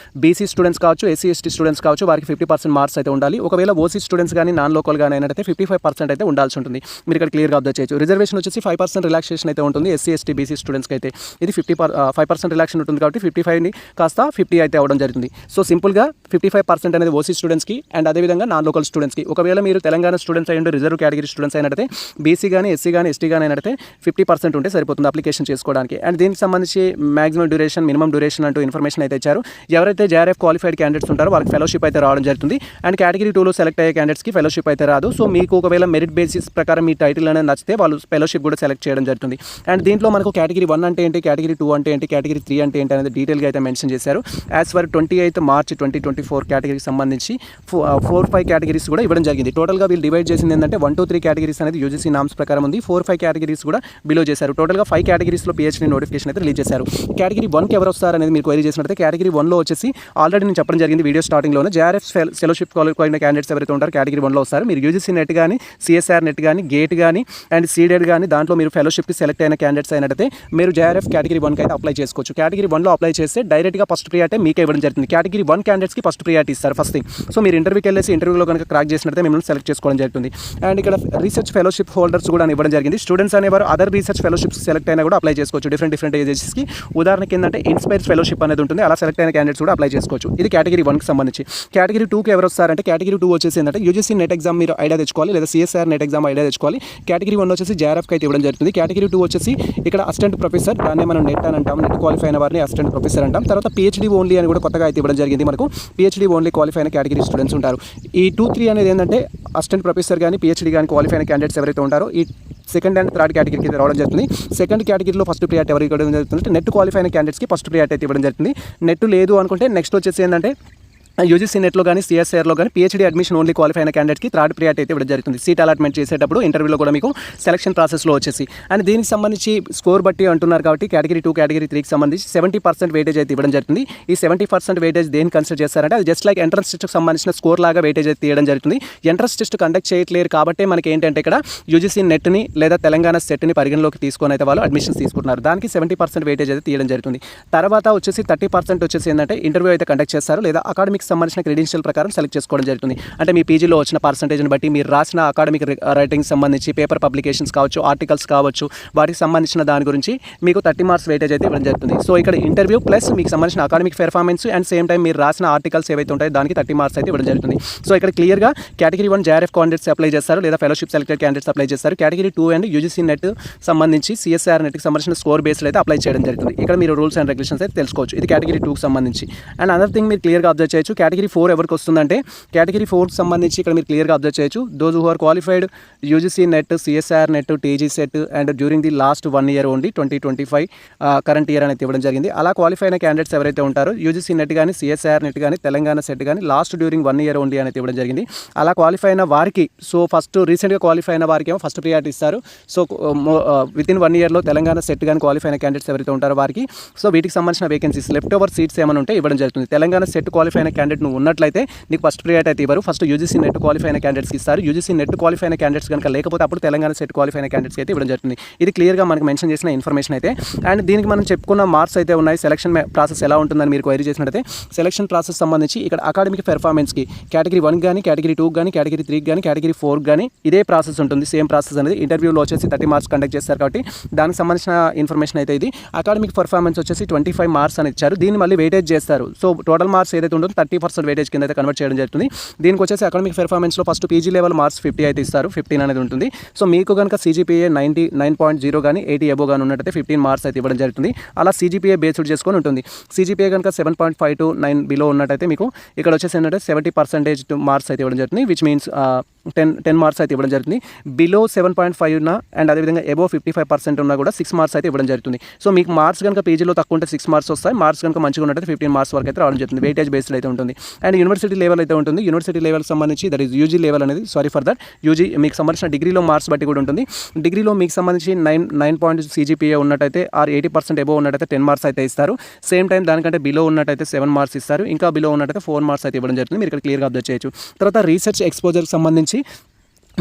BC స్టూడెంట్స్ కావచ్చు, SC, ST స్టూడెంట్స్ కావచ్చు, వారికి 50% మార్క్స్ అయితే ఉండాలి. ఒకవేళ OC స్టూడెంట్స్ కానీ నాన్ లోకల్ కానీ అయినట్లయితే 55% అయితే ఉండాల్సి ఉంటుంది. మీరు ఇక్కడ క్లియర్గా అబ్జర్వ్ చేయొచ్చు. రిజర్వేషన్ వచ్చేసి 5% రిలాక్సేషన్ అయితే ఉంటుంది SC, ST, BC స్టూడెంట్స్కి అయితే. ఇది 5% రిలాక్షన్ ఉంటుంది కాబట్టి 55ని కాస్త 50 అయితే అవ్వడం జరుగుతుంది. సో సింపుల్గా 55% అనేది OC స్టూడెంట్స్కి అండ్ అదేవిధంగా నాన్ లోకల్ స్టూడెంట్స్కి. ఒకవేళ మీరు తెలంగాణ స్టూడెంట్స్ అయ్యండి రిజర్వ్ కేటగిరీ స్టూడెంట్స్ అయినట్లయితే BC కానీ, SC కానీ, ST కానీ అయినట్లయితే 50% ఉంటే సరిపోతుంది అప్లికేషన్ చేసుకోవడానికి. అండ్ దీనికి సంబంధించి మాక్సిమం డ్యూరేషన్, మినిమం డ్యూరేషన్ అంటూ ఇన్ఫర్మేషన్ అయితే ఇచ్చారు. ఎవరైతే JRF క్వాలిఫైడ్ క్యాండిడేట్స్ ఉంటారో వాళ్ళకి ఫెలోషిప్ అయితే రావడం జరుగుతుంది. అండ్ కేటగిరీ 2లో సెలెక్ట్ అయ్యే క్యాండిడేట్స్కి ఫెలోషిప్ అయితే రాదు. సో మీకు ఒకవేళ మెరిట్ బేసిస్ ప్రకారం మీ టైటిల్ అనేది నచ్చితే వాళ్ళు ఫెలోషిప్ కూడా సెలెక్ట్ చేయడం జరుగుతుంది. అండ్ దీంట్లో మనకు కేటగిరీ 1 అంటే ఏంటి, కేటగిరీ 2 అంటే ఏంటి, కేటగిరీ 3 అంటే ఏంటి అనేది డీటెయిల్గా అయితే మెన్షన్ చేశారు. యాజ్ ఫర్ 28 మార్చ్ 2024 కేటగిరీకి సంబంధించి 4-5 కేటగిరీస్ కూడా ఇవ్వడం జరిగింది. టోటల్గా వీళ్ళు డివైడ్ చేసింది ఏంటంటే 1-3 కేటగిరీస్ అనేది యూజీసీ నామ్స్ ప్రకారం ఉంది. 4-5 కేటగిరీస్ కూడా బిలో చేశారు. టోటల్గా 5 కేటగిరీస్లో PhD నోటిఫికేషన్ అయితే రిలీజ్ చేశారు. కేటగిరీ 1కి ఎవరు వస్తారు అనేది మీరు క్వైరీ చేసినట్లయితే కేటగిరీ 1లో వచ్చేసి ఆల్రెడీ నేను చెప్పడం జరిగింది వీడియో స్టార్టింగ్లోనే. JRF ఫెలోషిప్ క్వాలిఫైడ్ క్యాండిడేట్స్ ఎవరైతే ఉంటారో కేటగిరీ 1లో వస్తారు. మీరు యూజీసీ నెట్ కానీ, CSR నెట్ కానీ, గేట్ కానీ అండ్ సీడెడ్ కానీ దాంట్లో మీరు ఫెలోషిప్కి సెలెక్ట్ అయిన క్యాండిడేట్స్ అయినట్లయితే మీరు JRF కేటగిరీ 1కి అయితే అప్లై చేసుకోవచ్చు. కేటగిరీ 1లో అప్లై చేస్తే డైరెక్ట్గా ఫస్ట్ ప్రియారిటీ మీకే ఇవ్వడం జరుగుతుంది. కేటగిరీ 1 క్యాండిడేట్స్కి ఫస్ట్ ప్రియారిటీ ఇస్తారు ఫస్ట్ థింగ్. సో మీరు ఇంటర్వ్యూకి వెళ్ళేసి ఇంటర్వ్యూలో కనుక క్రాక్ చేసినట్లయితే మిమ్మల్ని సెలెక్ట్ చేసుకోవడం జరుగుతుంది. అండ్ ఇక్కడ రీసెర్చ్ ఫెలోషిప్ హోల్డర్స్ కూడా ఇవ్వడం జరిగింది. స్టూడెంట్స్ అనేవారు అదర్ రీసెర్చ్ ఫెలోషిప్స్ సెలెక్ట్ అయినా కూడా అప్లై చేసుకోవచ్చు డిఫరెంట్ ఏజెన్సీస్కి. ఉదాహరణకి ఏంటంటే ఇన్స్పైర్స్ ఫెలోషిప్ అనేది ఉంటుంది. అలా సెలెక్ట్ అయిన క్యాండిడేట్స్ కూడా అప్లై చేసుకోవచ్చు. ఇది కేటగిరీ 1కి సంబంధించి. కేటగిరీ 2కి ఎవరు వస్తారంటే కేటగిరీ 2 వచ్చేసి ఏంటంటే యూజీసీ నెట్ ఎగ్జామ్ మీరు ఐడియా తెచ్చుకోవాలి లేదా CSR నెట్ ఎగ్జామ్ ఐడియా తెచ్చుకోవాలి. కేటగిరీ 1 వచ్చేసి JRFకి అయితే ఇవ్వడం జరుగుతుంది. కేటగిరీ 2 వచ్చేసి ఇక్కడ అసిస్టెంట్ ప్రొఫెసర్, దాన్ని మనం నెట్ అని అంటాం. నెట్ క్వాలిఫై అయిన వారిని అసిస్టెంట్ ప్రొఫెసర్ అంటాం. తర్వాత PhD ఓన్లీ అని కూడా కొత్తగా అయితే ఇవ్వడం జరిగింది. మనకు PhD ఓన్లీ క్వాలిఫై అయిన కేటగిరీ స్టూడెంట్స్ ఉంటారు. ఈ 2-3 అనేది ఏంటంటే అసిస్టెంట్ ప్రొఫెసర్ కానీ PhD కానీ క్వాలిఫై అయిన క్యాండిడేట్స్ ఎవరైతే ఉంటారో ఈ సెకండ్ అండ్ థర్డ్ కేటగిరీకి రావడం జరుగుతుంది. సెకండ్ కేటగిరీలో ఫస్ట్ ప్రియారిటీ ఎవరికి ఇవ్వడం జరుగుతుంది, నెట్ క్వాలిఫై అయిన క్యాండిడేట్స్కి ఫస్ట్ ప్రియారిటీ అయితే ఇవ్వడం జరుగుతుంది. నెట్ లేదు అనుకుంటే నెక్స్ట్ వచ్చేసి ఏంటంటే యూజీసీ నెట్లో కానీ CSRలో కానీ PhD అడ్మిషన్ ఓన్లీ క్వాలిఫై అయిన క్యాండిడేట్కి థర్డ్ ప్రియారిటీ అయితే ఇవ్వడం జరుగుతుంది. సీట్ అలాట్మెంట్ చేసేటప్పుడు ఇంటర్వ్యూలో కూడా మీకు సెలక్షన్ ప్రాసెస్లో వచ్చేసి. అండ్ దీనికి సంబంధించి స్కోర్ బట్టి అంటున్నారు కాబట్టి కేటగిరీ 2 కేటగిరీ 3కి సంబంధించి 70% వెయిటేజ్ అయితే ఇవ్వడం జరుగుతుంది. ఈ 70% వెయిటేజ్ దేని కన్సిడర్ చేస్తారంటే అది జస్ట్ లైక్ ఎంట్రన్స్ టెస్ట్కి సంబంధించిన స్కోర్ లాగా వెయిటేజ్ అయితే తీయడం జరుగుతుంది. ఎంట్రన్స్ టెస్ట్ కండక్ట్ చేయట్లేరు కాబట్టి మనకి ఏంటంటే ఇక్కడ యూజీసీ నెట్ని లేదా తెలంగాణ సెట్ని పరిగణలోకి తీసుకొని అయితే వాళ్ళు అడ్మిషన్స్ తీసుకుంటున్నారు. దానికి 70% వెయిటేజ్ అయితే తీయడం జరుగుతుంది. తర్వాత వచ్చేసి 30% వచ్చేసి ఏంటంటే ఇంటర్వ్యూ అయితే కండక్ట్ చేస్తారు లేదా అకాడమిక్ వీటికి సంబంధించిన క్రెడెన్షియల్ ప్రకారం సెలెక్ట్ చేసుకోవడం జరుగుతుంది. అంటే మీ పీజీలో వచ్చిన పర్సంటేజ్ని బట్టి మీరు రాసిన అకాడమిక్ రైటింగ్ సంబంధించి పేపర్ పబ్లికేషన్స్ కావచ్చు, ఆర్టికల్స్ కావచ్చు, వాటికి సంబంధించిన దాని గురించి మీకు 30 మార్క్స్ వెయిటేజ్ అయితే ఇవ్వడం జరుగుతుంది. సో ఇక్కడ ఇంటర్వ్యూ ప్లస్ మీకు సంబంధించిన academic performance and same time మీరు రాసిన ఆర్టికల్స్ ఏవైతే ఉంటాయో దానికి 30 మార్క్స్ అయితే ఇవ్వడం జరుగుతుంది. సో ఇక్కడ క్లియర్గా కేటగిరీ 1 JRF క్యాండిడేట్స్ అప్లై చేస్తారు, లేదా ఫెలోషిప్ సెలెక్టెడ్ క్యాండిడేట్స్ అప్లై చేస్తారు. కేటగిరీ 2 అండ్ UGC నెట్ సంబంధించి CSIR నెట్కి సంబంధించిన స్కోర్ బేస్డ్ అయితే అప్లై చేయడం జరుగుతుంది. ఇక్కడ మీరు రూల్స్ అండ్ రెగ్యులేషన్స్ అయితే తెలుసుకోవచ్చు. ఇది కేటగిరీ 2కి సంబంధించి. అండ్ అనదర్ థింగ్ మీరు క్లియర్గా అబ్జర్వ్ చేయొచ్చు, కేటగిరీ 4 ఎవరికి వస్తుందంటే కేటగిరీ 4కి సంబంధించి ఇక్కడ మీరు క్లియర్గా అబ్జర్వ్ చేయొచ్చు, those who are qualified UGC NET, CSIR NET, TG SET and during the last 1 year only 2025 current year అనేది ఇవ్వడం జరిగింది. అలా క్వాలిఫై అయిన క్యాండిడేట్స్ ఎవరైతే ఉంటారో UGC నెట్ కానీ, CSIR నెట్ కానీ, తెలంగాణ సెట్ కానీ లాస్ట్ డ్యూరింగ్ 1 year ఓన్లీ అనేది ఇవ్వడం జరిగింది. అలా క్వాలిఫై అయిన వారికి సో ఫస్ట్ రీసెంట్గా క్వాలిఫై అయిన వారికి ఏమో ఫస్ట్ ప్రియారిటీ ఇస్తారు. సో వితిన్ 1 yearలో తెలంగాణ సెట్ కానీ క్వాలిఫై అయిన క్యాండిడేట్స్ ఎవరైతే ఉంటారో వారికి సో వీటికి సంబంధించిన వేకెన్సీస్ లెఫ్ట్ ఓవర్ సీట్స్ ఏమైనా ఉంటే ఇవ్వడం జరుగుతుంది. తెలంగాణ సెట్ క్వాలిఫై అయిన క్యాండిడేట్ నువ్వు ఉన్నట్లయితే నీకు ఫస్ట్ ప్రియారిటీ అయితే ఇవ్వరు. ఫస్ట్ UGC నెట్ క్వాలిఫై అయిన క్యాండిడేట్స్కి ఇస్తారు. UGC నెట్ క్వాలిఫై అయిన క్యాండిడేట్స్ కనుక లేకపోతే అప్పుడు తెలంగాణ సెట్ క్వాలిఫై అయిన క్యాండిడేట్స్కి అయితే ఇవ్వడం జరుగుతుంది. ఇది క్లియర్గా మనకు మెన్షన్ చేసిన ఇన్ఫర్మేషన్ అయితే. అండ్ దీనికి మనం చెప్పుకున్న మార్క్స్ అయితే ఉన్నాయి. సెలక్షన్ ప్రాసెస్ ఎలా ఉంటుందని మీరు క్వైరీ చేసినట్టయితే సెలక్షన్ ప్రాసెస్ సంబంధించి ఇక్కడ అకాడమిక్ పెర్ఫార్మెన్స్కి కేటగిరీ 1 కానీ, కేటగిరీ 2 కానీ, కేటగిరీ 3 కానీ, కేటగిరీ 4 కానీ ఇదే ప్రాసెస్ ఉంటుంది. సేమ్ ప్రాసెస్ అనేది ఇంటర్వ్యూలో వచ్చేసి 30 మార్క్స్ కండక్ట్ చేస్తారు కాబట్టి దానికి సంబంధించిన ఇన్ఫర్మేషన్ అయితే ఇది. అకాడమిక్ పర్ఫార్మెన్స్ వచ్చేసి 25 మార్క్స్ అని ఇచ్చారు. దీన్ని మళ్ళీ వెయిటేజ్ చేస్తారు. సో టోటల్ మార్క్స్ ఏదైతే ఉంటుందో 30% వెయిటేజ్ కింద అయితే కన్వర్ట్ చేయడం జరుగుతుంది. దీనికి వచ్చేసి అకాడమిక్ పెర్ఫార్మెన్స్లో ఫస్ట్ PG లెవెల్ మార్క్స్ 50 అయితే ఇస్తారు, 15 అనేది ఉంటుంది. సో మీకు కనుక CGPA 99.0 కానీ 80 అబోవ్ కానీ ఉన్నట్టయితే 15 మార్క్స్ అయితే ఇవ్వడం జరుగుతుంది. అలా CGPA బేస్డ్ చేసుకొని ఉంటుంది. CGPA కనుక 7.5 to 9 బిలో ఉన్నట్టయితే మీకు ఇక్కడ వచ్చేసి ఏంటంటే 70% మార్క్స్ అయితే ఇవ్వడం జరుగుతుంది. విచ్ మీన్స్ 10 మార్క్స్ అయితే ఇవ్వడం జరుగుతుంది. బిలో 7.5 ఉన్న అండ్ అదేవిధంగా అబోవ్ 55% ఉన్నా కూడా 6 మార్క్స్ అయితే ఇవ్వడం జరుగుతుంది. సో మీకు మార్క్స్ కనుక పీజీలో తక్కువ ఉంటే 6 మార్క్స్ వస్తాయి. మార్క్స్ కనుక మంచిగా ఉన్నట్టయితే 15 మార్క్స్ వరకు అయితే రావడం జరుగుతుంది. వెయిటేజ్ బేస్డ్ అయితే ఉంటుంది. అండ్ యూనివర్సిటీ లెవెల్ అయితే ఉంటుంది. యూనివర్సిటీ లెవెల్కి సంబంధించి దట్ ఈస్ UG లెవెల్ అనేది UG మీకు సంబంధించిన డిగ్రీలో మార్క్స్ బట్టి కూడా ఉంటుంది. డిగ్రీలో మీకు సంబంధించి 9 CGPA ఉన్నట్టయితే ఆర్ 80% అబోవ్ ఉన్నట్టయితే 10 మార్క్స్ అయితే ఇస్తారు. సేమ్ టైం దానికంటే బిలో ఉన్నట్టయితే 7 మార్క్స్ ఇస్తారు. ఇంకా బిలో ఉన్నట్టయితే 4 మార్క్స్ అయితే ఇవ్వడం జరుగుతుంది. మీరు ఇక్కడ క్లియర్గా అబ్జర్వ్ చేయొచ్చు. తర్వాత రీసెర్చ్ ఎక్స్పోజర్కి సంబంధించి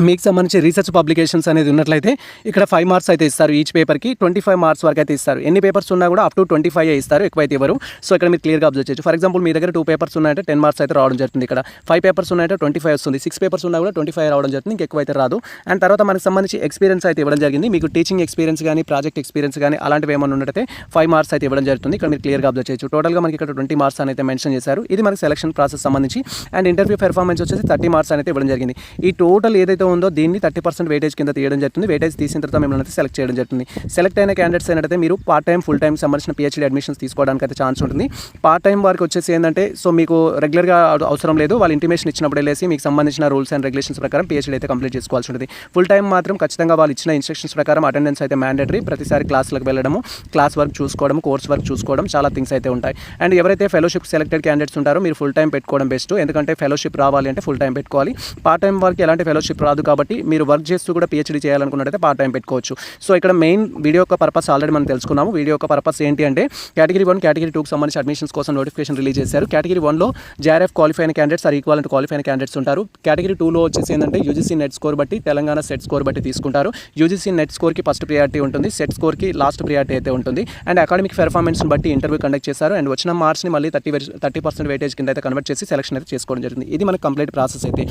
మీకు సంబంధించి రీసెర్చ్ పబ్లికేషన్స్ అనేది ఉన్నట్లయితే ఇక్కడ 5 మార్క్స్ అయితే ఇస్తారు. ఈచ్ పేపర్కి 25 మార్క్స్ వరకు అయితే ఇస్తారు. ఎన్ని పేపర్స్ ఉన్నా కూడా అప్ టు 25 ఇస్తారు, ఎక్కువైతే ఇవ్వరు. సో ఇక్కడ మీరు క్లియర్గా అబ్జర్వ్ చేయొచ్చు. ఫర్ ఎగ్జాంపుల్ మీ దగ్గర 2 పేపర్స్ ఉన్నాయంటే 10 మార్క్స్ అయితే రావడం జరుగుతుంది. ఇక్కడ 5 పేపర్స్ ఉన్నాయంటే 25 వస్తుంది. 6 పేపర్స్ ఉన్నా కూడా 25 రావడం జరుగుతుంది. ఇంకెక్కువ అయితే రాదు. అండ్ తర్వాత మనకు సంబంధించి ఎక్స్పీరియన్స్ అయితే ఇవ్వడం జరిగింది. మీకు టీచింగ్ ఎక్స్పీరియన్స్ కానీ, ప్రాజెక్ట్ ఎక్స్పీరియన్స్ కానీ అలాంటివి ఏమైనా ఉన్నట్టయితే 5 మార్క్స్ అయితే ఇవ్వడం జరుగుతుంది. ఇక్కడ మీరు క్లియర్గా అబ్జర్వ్ చేయొచ్చు. టోటల్గా మనకి ఇక్కడ 20 మార్క్స్ అయితే మెన్షన్ చేశారు. ఇది మనకి సెలక్షన్ ప్రాసెస్ సంబంధించి. అండ్ ఇంటర్వ్యూ పెర్ఫార్మెన్స్ వచ్చేసి 30 మార్క్స్ అయితే ఇవ్వడం జరిగింది. ఈ టోటల్ ఏదైతే ఉందో దీన్ని 30% వెయిటేజ్ కింద తీయడం జరుగుతుంది. వెయిటేజ్ తీసిన తర్వాత మిమ్మల్ని అయితే సెలెక్ట్ చేయడం జరుగుతుంది. సెలెక్ట్ అయిన క్యాండిడేట్స్ ఏంటంటే మీరు పార్ట్ టైం, ఫుల్ టైం సంబంధించిన PhD అడ్మిషన్స్ తీసుకోవడానికి అయితే ఛాన్స్ ఉంటుంది. పార్ట్ టైం వారికి వచ్చేసి ఏంటంటే సో మీకు రెగ్యులర్గా అవసరం లేదు. వాళ్ళు ఇంటిమేషన్ ఇచ్చినప్పుడు వెళ్ళేసి మీకు సంబంధించిన రూల్స్ అండ్ రెగ్యులేషన్స్ ప్రకారం PhD అయితే కంప్లీట్ చేసుకోవాల్సి ఉంటుంది. ఫుల్ టైం మాత్రం ఖచ్చితంగా వాళ్ళు ఇచ్చిన ఇన్స్ట్రక్షన్స్ ప్రకారం అటెండెన్స్ అయితే మ్యాండేటరీ. ప్రతిసారి క్లాసులకు వెళ్ళడము, క్లాస్ వర్క్ చూసుకోవడం, కోర్స్ వర్క్ చూసుకోవడం, చాలా థింగ్స్ అయితే ఉంటాయి. అండ్ ఎవరైతే ఫెలోషిప్ సెలెక్టెడ్ క్యాండిడేట్స్ ఉంటారో మీరు ఫుల్ టైం పెట్టుకోవడం బెస్ట్. ఎందుకంటే ఫెలోషిప్ రావాలి అంటే ఫుల్ టైం పెట్టుకోవాలి. పార్ట్ టైం వారికి ఎలాంటి ఫెలోషిప్ రాదు కాబట్టి మీరు వర్క్ చేస్తూ కూడా PhD చేయాలనుకున్నట్టయితే పార్ట్ టైం పెట్టుకోవచ్చు. సో ఇక్కడ మెయిన్ వీడియో యొక్క పర్పస్ ఆల్రెడీ మనం తెలుసుకున్నాము. వీడియో యొక్క పర్పస్ ఏంటి అంటే కేటగిరీ 1, కేటగిరీ 2కి సంబంధించి అడ్మిషన్స్ కోసం నోటిఫికేషన్ రిలీజ్ చేశారు. కేటగిరీ 1లో JRF క్వాలిఫై అయిన candidates or equal to qualify అయిన క్యాండిడేట్స్ ఉంటారు. కేటగిరీ 2లో వచ్చేసి ఏంటంటే UGC నెట్ స్కోర్ బట్టి, తెలంగాణ సెట్ స్కోర్ బట్టి తీసుకుంటారు. UGC నెట్ స్కోర్కి ఫస్ట్ ప్రియారిటీ ఉంటుంది, సెట్ స్కోర్కి లాస్ట్ ప్రియారిటీ అయితే ఉంటుంది. అండ్ అకాడమిక్ పెర్ఫార్మెన్స్ని బట్టి ఇంటర్వ్యూ కండక్ట్ చేశారు. అండ్ వచ్చిన మార్క్స్ని మళ్ళీ 30% వెయిటేజ్ కింద అయితే కన్వర్ట్ చేసి సెలక్షన్ అయితే చేసుకోవడం జరిగింది. ఇది మనకు కంప్లీట్ ప్రాసెస్ అయితే.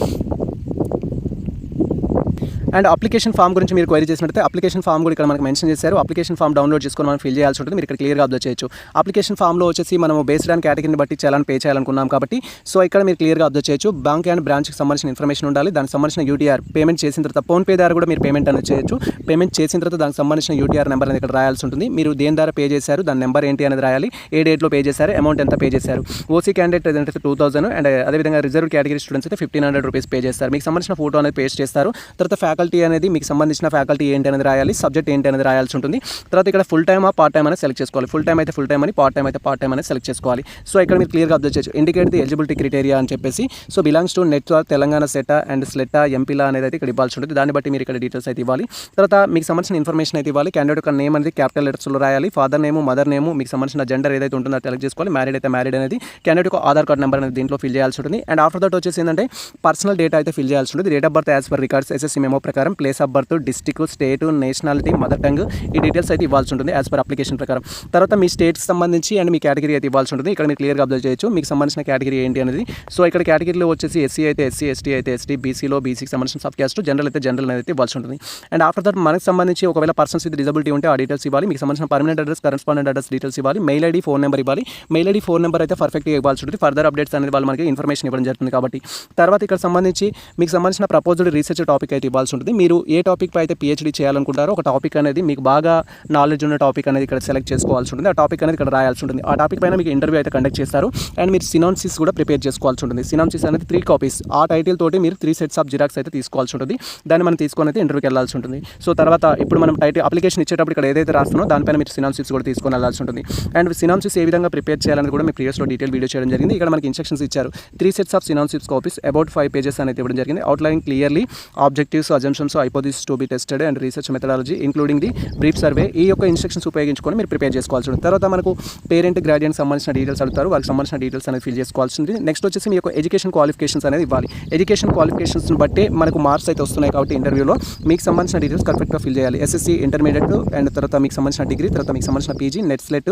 అండ్ అప్లికేషన్ ఫామ్ గురించి మీరు క్వైరీ చేసినట్లయితే అప్లికేషన్ ఫామ్ కూడా ఇక్కడ మనకు మెన్షన్ చేశారు. అప్లికేషన్ ఫామ్ డౌన్లోడ్ చేసుకొని మనం ఫిల్ చేయాల్సి ఉంటుంది. మీరు ఇక్కడ క్లియర్గా అబ్జర్వ్ చేయొచ్చు. అప్లికేషన్ ఫామ్లో వచ్చేసి మనం బేస్డ్ ఆన్ కేటగిరీని బట్టి చాలాని పే చేయాలనుకున్నాం కాబట్టి సో ఇక్కడ మీరు క్లియర్గా అబ్జర్వ్ చేయొచ్చు. బ్యాంక్ అండ్ బ్రాంచ్కి సంబంధించిన ఇన్ఫర్మేషన్ ఉండాలి. దానికి సంబంధించిన UTR పేమెంట్ చేసిన తర్వాత ఫోన్పే ద్వారా కూడా మీరు పేమెంట్ అనేది చేయొచ్చు. పేమెంట్ చేసిన తర్వాత దానికి సంబంధించిన UTR నెంబర్ అనేది ఇక్కడ రాయాల్సి ఉంటుంది. మీరు దేని ద్వారా పే చేశారు, దాని నెంబర్ ఏంటి అనేది రాయాలి. ఏ డేట్లో పే చేశారు, అమౌంట్ ఎంత పే చేశారు. ఓసీ క్యాండిడేట్ ఏదంటే 2000 అండ్ అదేవిధంగా రిజర్వ్ కేటగిరీ స్టూడెంట్స్ అయితే 1500 రూపీస్ పే చేస్తారు. మీకు సంబంధించిన ఫోటో అనేది పేస్ట్ చేస్తారు. తర్వాత ఫ్యాకల్టీ అనేది మీకు సంబంధించిన ఫ్యాకల్టీ ఏంటి అనేది రాయాలి. సబ్జెక్ట్ ఏంటి అనేది రాయాల్సి ఉంటుంది. తర్వాత ఇక్కడ ఫుల్ టైమా పార్ట్ టైం అనేది సెలెక్ట్ చేసుకోవాలి. ఫుల్ టైం అయితే ఫుల్ టైం అని, పార్ట్ టైం అయితే పార్ట్ టైం అనేది సెలెక్ట్ చేసుకోవాలి. సో ఇక్కడ మీరు క్లియర్గా అబ్జర్వ్ చేయొచ్చు. ఇండికేట్ ది ఎలిజిబిలిటీ క్రైటీరియా అని చెప్పేసి so belongs to NET Telangana సెటా అండ్ స్లెటా ఎంపీలా అనేది అయితే ఇక్కడ ఇవ్వాల్సి ఉంటుంది. దాన్ని బట్టి మీరు ఇక్కడ డీటెయిల్స్ అయితే ఇవ్వాలి. తర్వాత మీకు సంబంధించిన ఇన్ఫర్మేషన్ అయితే ఇవ్వాలి. క్యాండిడేట్ యొక్క నేమ్ అనేది క్యాపిటల్ లెటర్స్లో రాయాలి. ఫాదర్ నేమ్, మదర్ నేమ్, మీకు సంబంధించిన జెండర్ ఏదైతే ఉంటుందో సెలెక్ట్ చేసుకోవాలి. మ్యారీడ్ అయితే మ్యారీడ్ అనేది, క్యాండిడేట్ యొక్క ఆధార్ కార్డ్ నెంబర్ అనేది దీంట్లో ఫిల్ చేయాల్సి ఉంటుంది. అండ్ ఆఫ్టర్ దట్ వచ్చేసి ఏంటంటే పర్సనల్ డేటా అయితే ఫిల్ చేయాల్సి ఉంటుంది. Date of birth as per records SSC memo ప్రకారం ప్రకారం place of birth, district, state, nationality, mother tongue ఈ డీటెయిల్స్ అయితే ఇవ్వాల్సి ఉంటుంది యాజ్ పర్ అప్లికేషన్ ప్రకారం. తర్వాత మీ స్టేట్కి సంబంధించి అండ్ మీ కేటగిరీ అయితే ఇవ్వాల్సి ఉంటుంది. ఇక్కడ మీరు క్లియర్గా అబ్జర్వ్ చేయొచ్చు మీకు సంబంధించిన కేటగిరీ ఏంటి అనేది. సో ఇక్కడ కేటగిరీలో వచ్చేసి ఎస్సీ అయితే ఎస్సీ, ఎస్టీ అయితే ఎస్టీ, బీసీలో బీసీకి సంబంధించిన సబ్ క్యాస్ట్, జనరల్ అయితే జనరల్ అనేది ఇవ్వాల్సి ఉంటుంది. అండ్ ఆఫ్టర్ దట్ మనకు సంబంధించి ఒకవేళ పర్సన్స్ విత్ డిజబిలిటీ ఉంటే ఆ డీటెయిల్స్ ఇవ్వాలి. మీకు సంబంధించిన permanent address, correspondent address details ఇవ్వాలి. మెయిల్ ఐడి, ఫోన్ నెంబర్ ఇవ్వాలి. మెయిల్ ఐడి, ఫోన్ నెంబర్ అయితే పర్ఫెక్ట్గా ఇవ్వాల్సి ఉంటుంది. ఫర్దర్ అప్డేట్స్ అనేది వాళ్ళు మనకి ఇన్ఫర్మేషన్ ఇవ్వడం జరుగుతుంది కాబట్టి. తర్వాత ఇక్కడ సంబంధించి మీకు సంబంధించిన ప్రపోజ్డ్ రీసెర్చ్ టాపిక్ అయితే ఇవ్వాల్సి ఉంటుంది. మీరు ఏ టాపిక్ పై అయితే పిహెచ్డీ చేయాలనుకుంటారో ఒక టాపిక్ అనేది మీకు బాగా నాలెడ్జ్ ఉన్న టాపిక్ అనేది ఇక్కడ సెలెక్ట్ చేసుకోవాల్సి ఉంటుంది. ఆ టాపిక్ అనేది ఇక్కడ రాయాల్సి ఉంటుంది. ఆ టాపిక్ పైన మీకు ఇంటర్వ్యూ అయితే కండక్ట్ చేస్తారు. అండ్ మీరు సినాప్సిస్ కూడా ప్రిపేర్ చేసుకోవాల్సి ఉంటుంది. సినాప్సిస్ అనేది 3 కాపీస్. ఆ టైటిల్ తోటి మీరు 3 సెట్స్ ఆఫ్ జిరాక్స్ అయితే తీసుకోవాల్సి ఉంటుంది. దాన్ని మనం తీసుకొని అయితే ఇంటర్వ్యూకి వెళ్ళాల్సి ఉంటుంది. సో తర్వాత ఇప్పుడు మనం అప్లికేషన్ ఇచ్చేటప్పుడు ఇక్కడ ఏదైతే రాస్తున్నామో దానిపైన మీరు సినాప్సిస్ కూడా తీసుకొని వెళ్ళాల్సి ఉంటుంది. అండ్ సినాప్సిస్ ఏ విధంగా ప్రిపేర్ చేయాలని కూడా మీ ప్రీవియస్లో డీటెయిల్ వీడియో చేయడం జరిగింది. ఇక్కడ మనకి ఇన్స్ట్రక్షన్స్ ఇచ్చారు. 3 sets of synopsis copies about 5 pages అనేది ఇవ్వడం జరిగింది. Outline clearly objectives, assumptions, hypothesis to be tested and research methodology including the brief survey ఈ యొక్క ఇన్స్ట్రక్షన్స్ ఉపయోగించుకొని మీరు ప్రిపేర్ చేసుకోవాల్సి ఉంటుంది. తర్వాత మనకు పేరెంట్, గ్రాడ్యుయేట్ సంబంధించిన డీటెయిల్స్ అడుగుతారు. వాళ్ళకి సంబంధించిన డీటెయిల్స్ అనేది ఫిల్ చేసుకోవాల్సి ఉంటుంది. నెక్స్ట్ వచ్చేసి మీ యొక్క ఎడ్యుకేషన్ క్వాలిఫికేషన్స్ అనేది ఇవ్వాలి. ఎడ్యుకేషన్ క్వాలిఫికేషన్స్ని బట్టి మనకు మార్క్స్ అయితే వస్తున్నాయి కాబట్టి ఇంటర్వ్యూలో మీకు సంబంధించిన డీటెయిల్స్ కరెక్ట్గా ఫిల్ చేయాలి. ఎస్ఎస్సీ, ఇంటర్మీడియట్ అండ్ తర్వాత మీకు సంబంధించిన డిగ్రీ, తర్వాత మీకు సంబంధించిన పీజీ, నెట్ స్లెట్,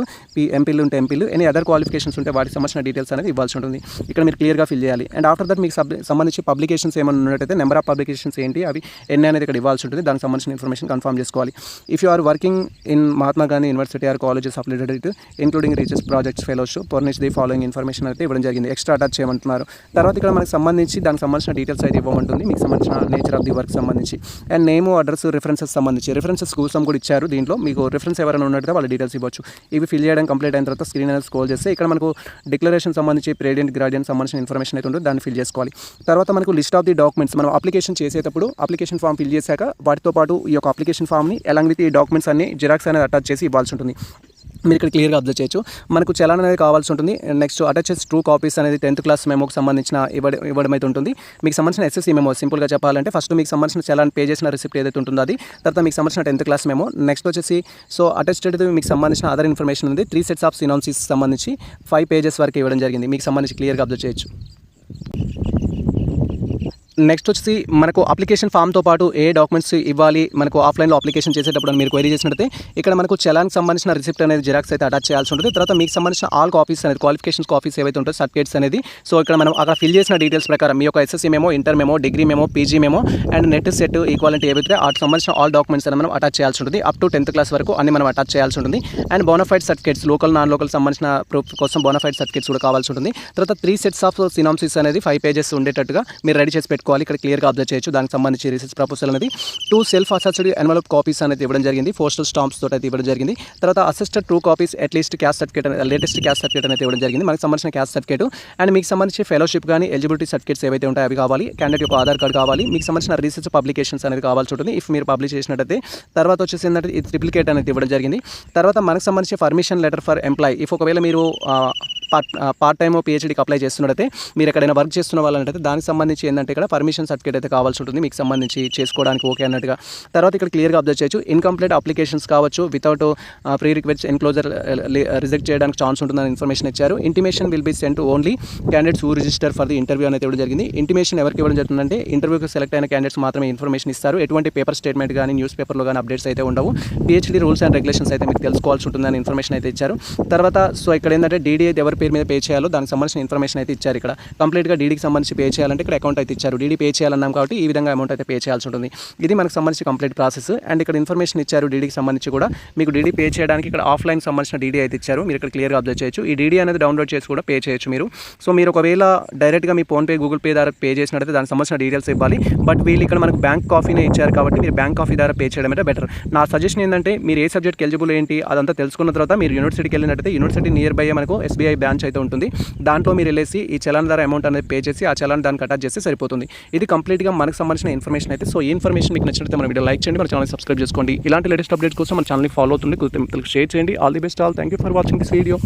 ఎంపీలు ఉంటే ఎంపీలు, ఎనీ అదర్ క్వాలిఫికేషన్స్ ఉంటే వాటికి సంబంధించిన డీటెయిల్స్ అనేది ఇవ్వాల్సి ఉంటుంది. ఇక్కడ మీరు క్లియర్గా ఫిల్ చేయాలి. అండ్ ఆఫ్టర్ దట్ మీకు సంబంధించి పబ్లికేషన్స్ ఏమైనా ఉన్నట్టయితే నెంబర్ ఆఫ్ పబ్లికేషన్స్ ఏంటి, అవి ఎన్ని అనేది ఇక్కడ ఇవ్వాల్సి ఉంటుంది. దానికి సంబంధించిన ఇన్ఫర్మేషన్ కన్ఫర్మ్ చేసుకోవాలి. If you are working in Mahatma Gandhi university or colleges applied it including research projects fellowship furnish the following information అయితే ఇవ్వడం జరిగింది. ఎక్స్ట్రా అటాచ్ చేయమంటున్నారు. తర్వాత ఇక్కడ మనకు సంబంధించి దానికి సంబంధించిన డీటెయిల్స్ అయితే ఇవ్వమంటుంది. మీకు సంబంధించిన నేచర్ ఆఫ్ ది వర్క్ సంబంధించి అండ్ నేమ్, అడ్రస్, రిఫరెన్సెస్ సంబంధించి రిఫరెన్సెస్ కోసం కూడా ఇచ్చారు. దీంట్లో మీకు రిఫరెన్స్ ఎవరైనా ఉన్నట్టు వాళ్ళ డీటెయిల్స్ ఇవ్వచ్చు. ఇవి ఫిల్ చేయడం కంప్లీట్ అయిన తర్వాత స్క్రీన్ అనేది స్క్రోల్ చేస్తే ఇక్కడ మనకు డిక్లరేషన్ సంబంధించి పేరెంట్, గ్రాడ్యుయేట్ సంబంధించిన ఇన్ఫర్మేషన్ అయితే ఉంటుంది. దాన్ని ఫిల్ చేసుకోవాలి. తర్వాత మనకు లిస్ట్ ఆఫ్ ది డాక్యుమెంట్స్ మనం అప్లికేషన్ చేసేటప్పుడు అప్లికేషన్ ఫామ్ ఫిల్ చేశాక వాటితో పాటు ఈ యొక్క అప్లికేషన్ ఫామ్ని అలాంగ్ విత్ ఈ డాక్యుమెంట్స్ అన్ని జిరాక్స్ అనేది అటాచ్ చేసి ఇవ్వాల్సి ఉంటుంది. మీరు ఇక్కడ క్లియర్గా అబ్జర్వ్ చేయొచ్చు. మనకు చలాన్ అనేది కావాల్సి ఉంటుంది. నెక్స్ట్ అటాచెస్ 2 కాపీస్ అనేది 10th క్లాస్ మెమోకి సంబంధించిన ఇవ్వడం అయితే ఉంటుంది. మీకు సంబంధించిన ఎస్ఎస్సీ మెమో సింపుల్గా చెప్పాలంటే ఫస్ట్ మీకు సంబంధించిన చలాన్ పే చేసిన రిసిప్ట్ ఏదైతే ఉంటుందో అది, తర్వాత మీకు సంబంధించిన 10th క్లాస్ మెమో, నెక్స్ట్ వచ్చేసి సో అటాచ్డ్ మీకు సంబంధించిన అదర్ ఇన్ఫర్మేషన్ ఉంది. 3 సెట్స్ ఆఫ్ సినాప్సిస్ సంబంధించి 5 పేజెస్ వరకు ఇవ్వడం జరిగింది. మీకు సంబంధించి క్లియర్గా అబ్జర్వ్ చేయొచ్చు. నెక్స్ట్ వచ్చి మనకు అప్లికేషన్ ఫామ్తో పాటు ఏ డాక్యుమెంట్స్ ఇవ్వాలి మనకు ఆఫ్లైన్లో అప్లికేషన్ చేసేటప్పుడు మీరు క్వైరీ చేసినట్టే ఇక్కడ మనకు చలాన్కి సంబంధించిన రిసిప్ట్ అనేది జిరాక్స్ అయితే అటాచ్ చేయాల్సి ఉంటుంది. తర్వాత మీకు సంబంధించిన ఆల్ కాపీస్ అనేది క్వాలిఫికేషన్స్ కాపీస్ ఏవైతే ఉంటాయో సర్టిఫికేట్స్ అనేది సో ఇక్కడ మనం అక్కడ ఫిల్ చేసిన డీటెయిల్స్ ప్రకారం మీ యొక్క SSC memo, inter memo, degree memo, PG memo and net set equality ఏవైతే వాటికి సంబంధించిన ఆల్ డాక్యుమెంట్స్ అని మనం అటాచ్ చేయాల్సి ఉంటుంది. అప్ టు 10th క్లాస్ వరకు అన్ని మనం అటాచ్ చేయాల్సి ఉంటుంది. And bonafide certificates local, non local సంబంధించిన ప్రూఫ్ కోసం బోనఫైడ్ సర్టిఫికేట్స్ కూడా కావాల్సి ఉంటుంది. తర్వాత 3 సెట్స్ ఆఫ్ సినాప్సిస్ అనేది 5 పేజెస్ ఉండేటట్టుగా మీరు రెడీ చేసి పెట్టుకోవాలి. ఇక్కడ క్లియర్గా చేయొచ్చు. దానికి సంబంధించి రీసెర్చ్ ప్రపోజల్ అనేది 2 సెల్ఫ్ అసెస్డ్ ఎన్వలప్ కాపీస్ అనేది ఇవ్వడం జరిగింది. పోస్టల్ స్టాంప్స్ తోటి అయితే ఇవ్వడం జరిగింది. తర్వాత assisted 2 copies at least caste certificate latest caste certificate అనేది ఇవ్వడం జరిగింది. మనకు సంబంధించిన క్యాస్ట్ సర్టిఫికేట్ అండ్ మీకు సంబంధించి ఫెలోషిప్ కానీ ఎలిజిబిలిటీ సర్టిఫికేట్స్ ఏవైతే ఉంటాయో అవి కావాలి. క్యాండిడేట్ యొక్క ఆధార్ కార్డు కావాలి. మీకు సంబంధించిన రీసెర్చ్ పబ్లికేషన్స్ అనేది కావాల్సి ఉంటుంది ఇఫ్ మీరు పబ్లిష్ చేసినట్టయితే. తర్వాత వచ్చేసి ఏంటంటే ఇది ట్రిప్లికేట్ అనేది ఇవ్వడం జరిగింది. తర్వాత మనకు సంబంధించి permission letter for employ if ఒకవేళ మీరు పార్ట్ టైమ్ పిహెచ్డీకి అప్లై చేస్తున్నట్టయితే మీరు ఎక్కడైనా వర్క్ చేస్తున్న వాళ్ళంటే దానికి సంబంధించి ఏంటంటే ఇక్కడ పర్మిషన్ సర్టిఫికేట్ అయితే కావాల్సి ఉంటుంది మీకు సంబంధించి చేసుకోవడానికి ఓకే అన్నట్టుగా. తర్వాత ఇక్కడ క్లియర్గా అబ్జర్వ్ చేయొచ్చు. ఇన్కంప్లీట్ అప్లికేషన్స్ కావచ్చు without pre request enclosure reject చేయడానికి ఛాన్స్ ఉంటుందని ఇన్ఫర్మేషన్ ఇచ్చారు. Intimation will be sent only candidates who register for the interview అనేది ఇవ్వడం జరిగింది. ఇంటిమేషన్ ఎవరికి ఇవ్వడం జరుగుతుందంటే ఇంటర్వ్యూకి సెలెక్ట్ అయిన క్యాండిడేట్స్ మాత్రమే ఇన్ఫర్మేషన్ ఇస్తారు. ఎటువంటి పేపర్ స్టేట్మెంట్ కానీ న్యూస్ పేపర్లో కానీ అప్డేట్స్ అయితే ఉండవు. పిహెచ్డీ రూల్స్ అండ్ రెగ్యులేషన్స్ అయితే మీకు తెలుసుకోవాల్సి ఉంటుందని ఇన్ఫర్మేషన్ అయితే ఇచ్చారు. తర్వాత సో ఇక్కడ ఏంటంటే డీడీ అయితే ఎవరి పేరు మీద పే చేయాలో దానికి సంబంధించిన ఇన్ఫర్మేషన్ అయితే ఇచ్చారు. ఇక్కడ కంప్లీట్గా డీడీకి సంబంధించి పే చేయాలంటే ఇక్కడ అకౌంట్ అయితే ఇచ్చారు. డీడీ పే చేయాలన్నాం కాబట్టి ఈ విధంగా అమౌంట్ అయితే పే చేయాల్సి ఉంటుంది. ఇది మనకు సంబంధించి కంప్లీట్ ప్రాసెస్. అండ్ ఇక్కడ ఇన్ఫర్మేషన్ ఇచ్చారు డీడీకి సంబంధించి కూడా. మీకు డీడీ పే చేయడానికి ఇక్కడ ఆఫ్లైన్ సంబంధించిన డీడీ అయితే ఇచ్చారు. మీరు ఇక్కడ క్లియర్గా అబ్జర్వ్ చేయొచ్చు. ఈ డీడీ అనేది డౌన్లోడ్ చేసి కూడా పే చేయొచ్చు మీరు. సో మీరు ఒకవేళ డైరెక్ట్గా మీ ఫోన్పే, గూగుల్ పే ద్వారా పే చేసినట్టయితే దానికి సంబంధించిన డీటెయిల్స్ ఇవ్వాలి. బట్ వీళ్ళు ఇక్కడ మనకు బ్యాంక్ కాఫీనే ఇచ్చారు కాబట్టి మీరు బ్యాంక్ కాఫీ ద్వారా పే చేయడం అయితే బెటర్. నా సజెషన్ ఏంటంటే మీరు ఏ సబ్జెక్ట్కి ఎలిజిబుల్ ఏంటి అదంతా తెలుసుకున్న తర్వాత మీరు యూనివర్సిటీకి వెళ్ళినట్టయితే యూనివర్సిటీ నియర్ బై మనకు ఎస్బీఐ బ్రాంచ్ అయితే ఉంటుంది. దాంట్లో మీరు వెళ్ళేసి ఈ చలాన్ ద్వారా అమౌంట్ అనేది పే చేసి ఆ చలాన్ దానికి అటాచ్ చేస్తే సరిపోతుంది. ఇది కంప్లీట్గా మనకు సంబంధించిన ఇన్ఫర్మేషన్ అయితే. సో ఈ ఇన్ఫర్మేషన్ మీకు నచ్చినట్లయితే మన వీడియో లైక్ చేయండి, మన ఛానల్ సబ్స్క్రైబ్ చేసుకోండి. ఇలాంటి లేటెస్ట్ అప్డేట్స్ కోసం మన ఛానల్ని ఫాలో అవుతుంది, షేర్ చేయండి. All the best all. Thank you for watching this video.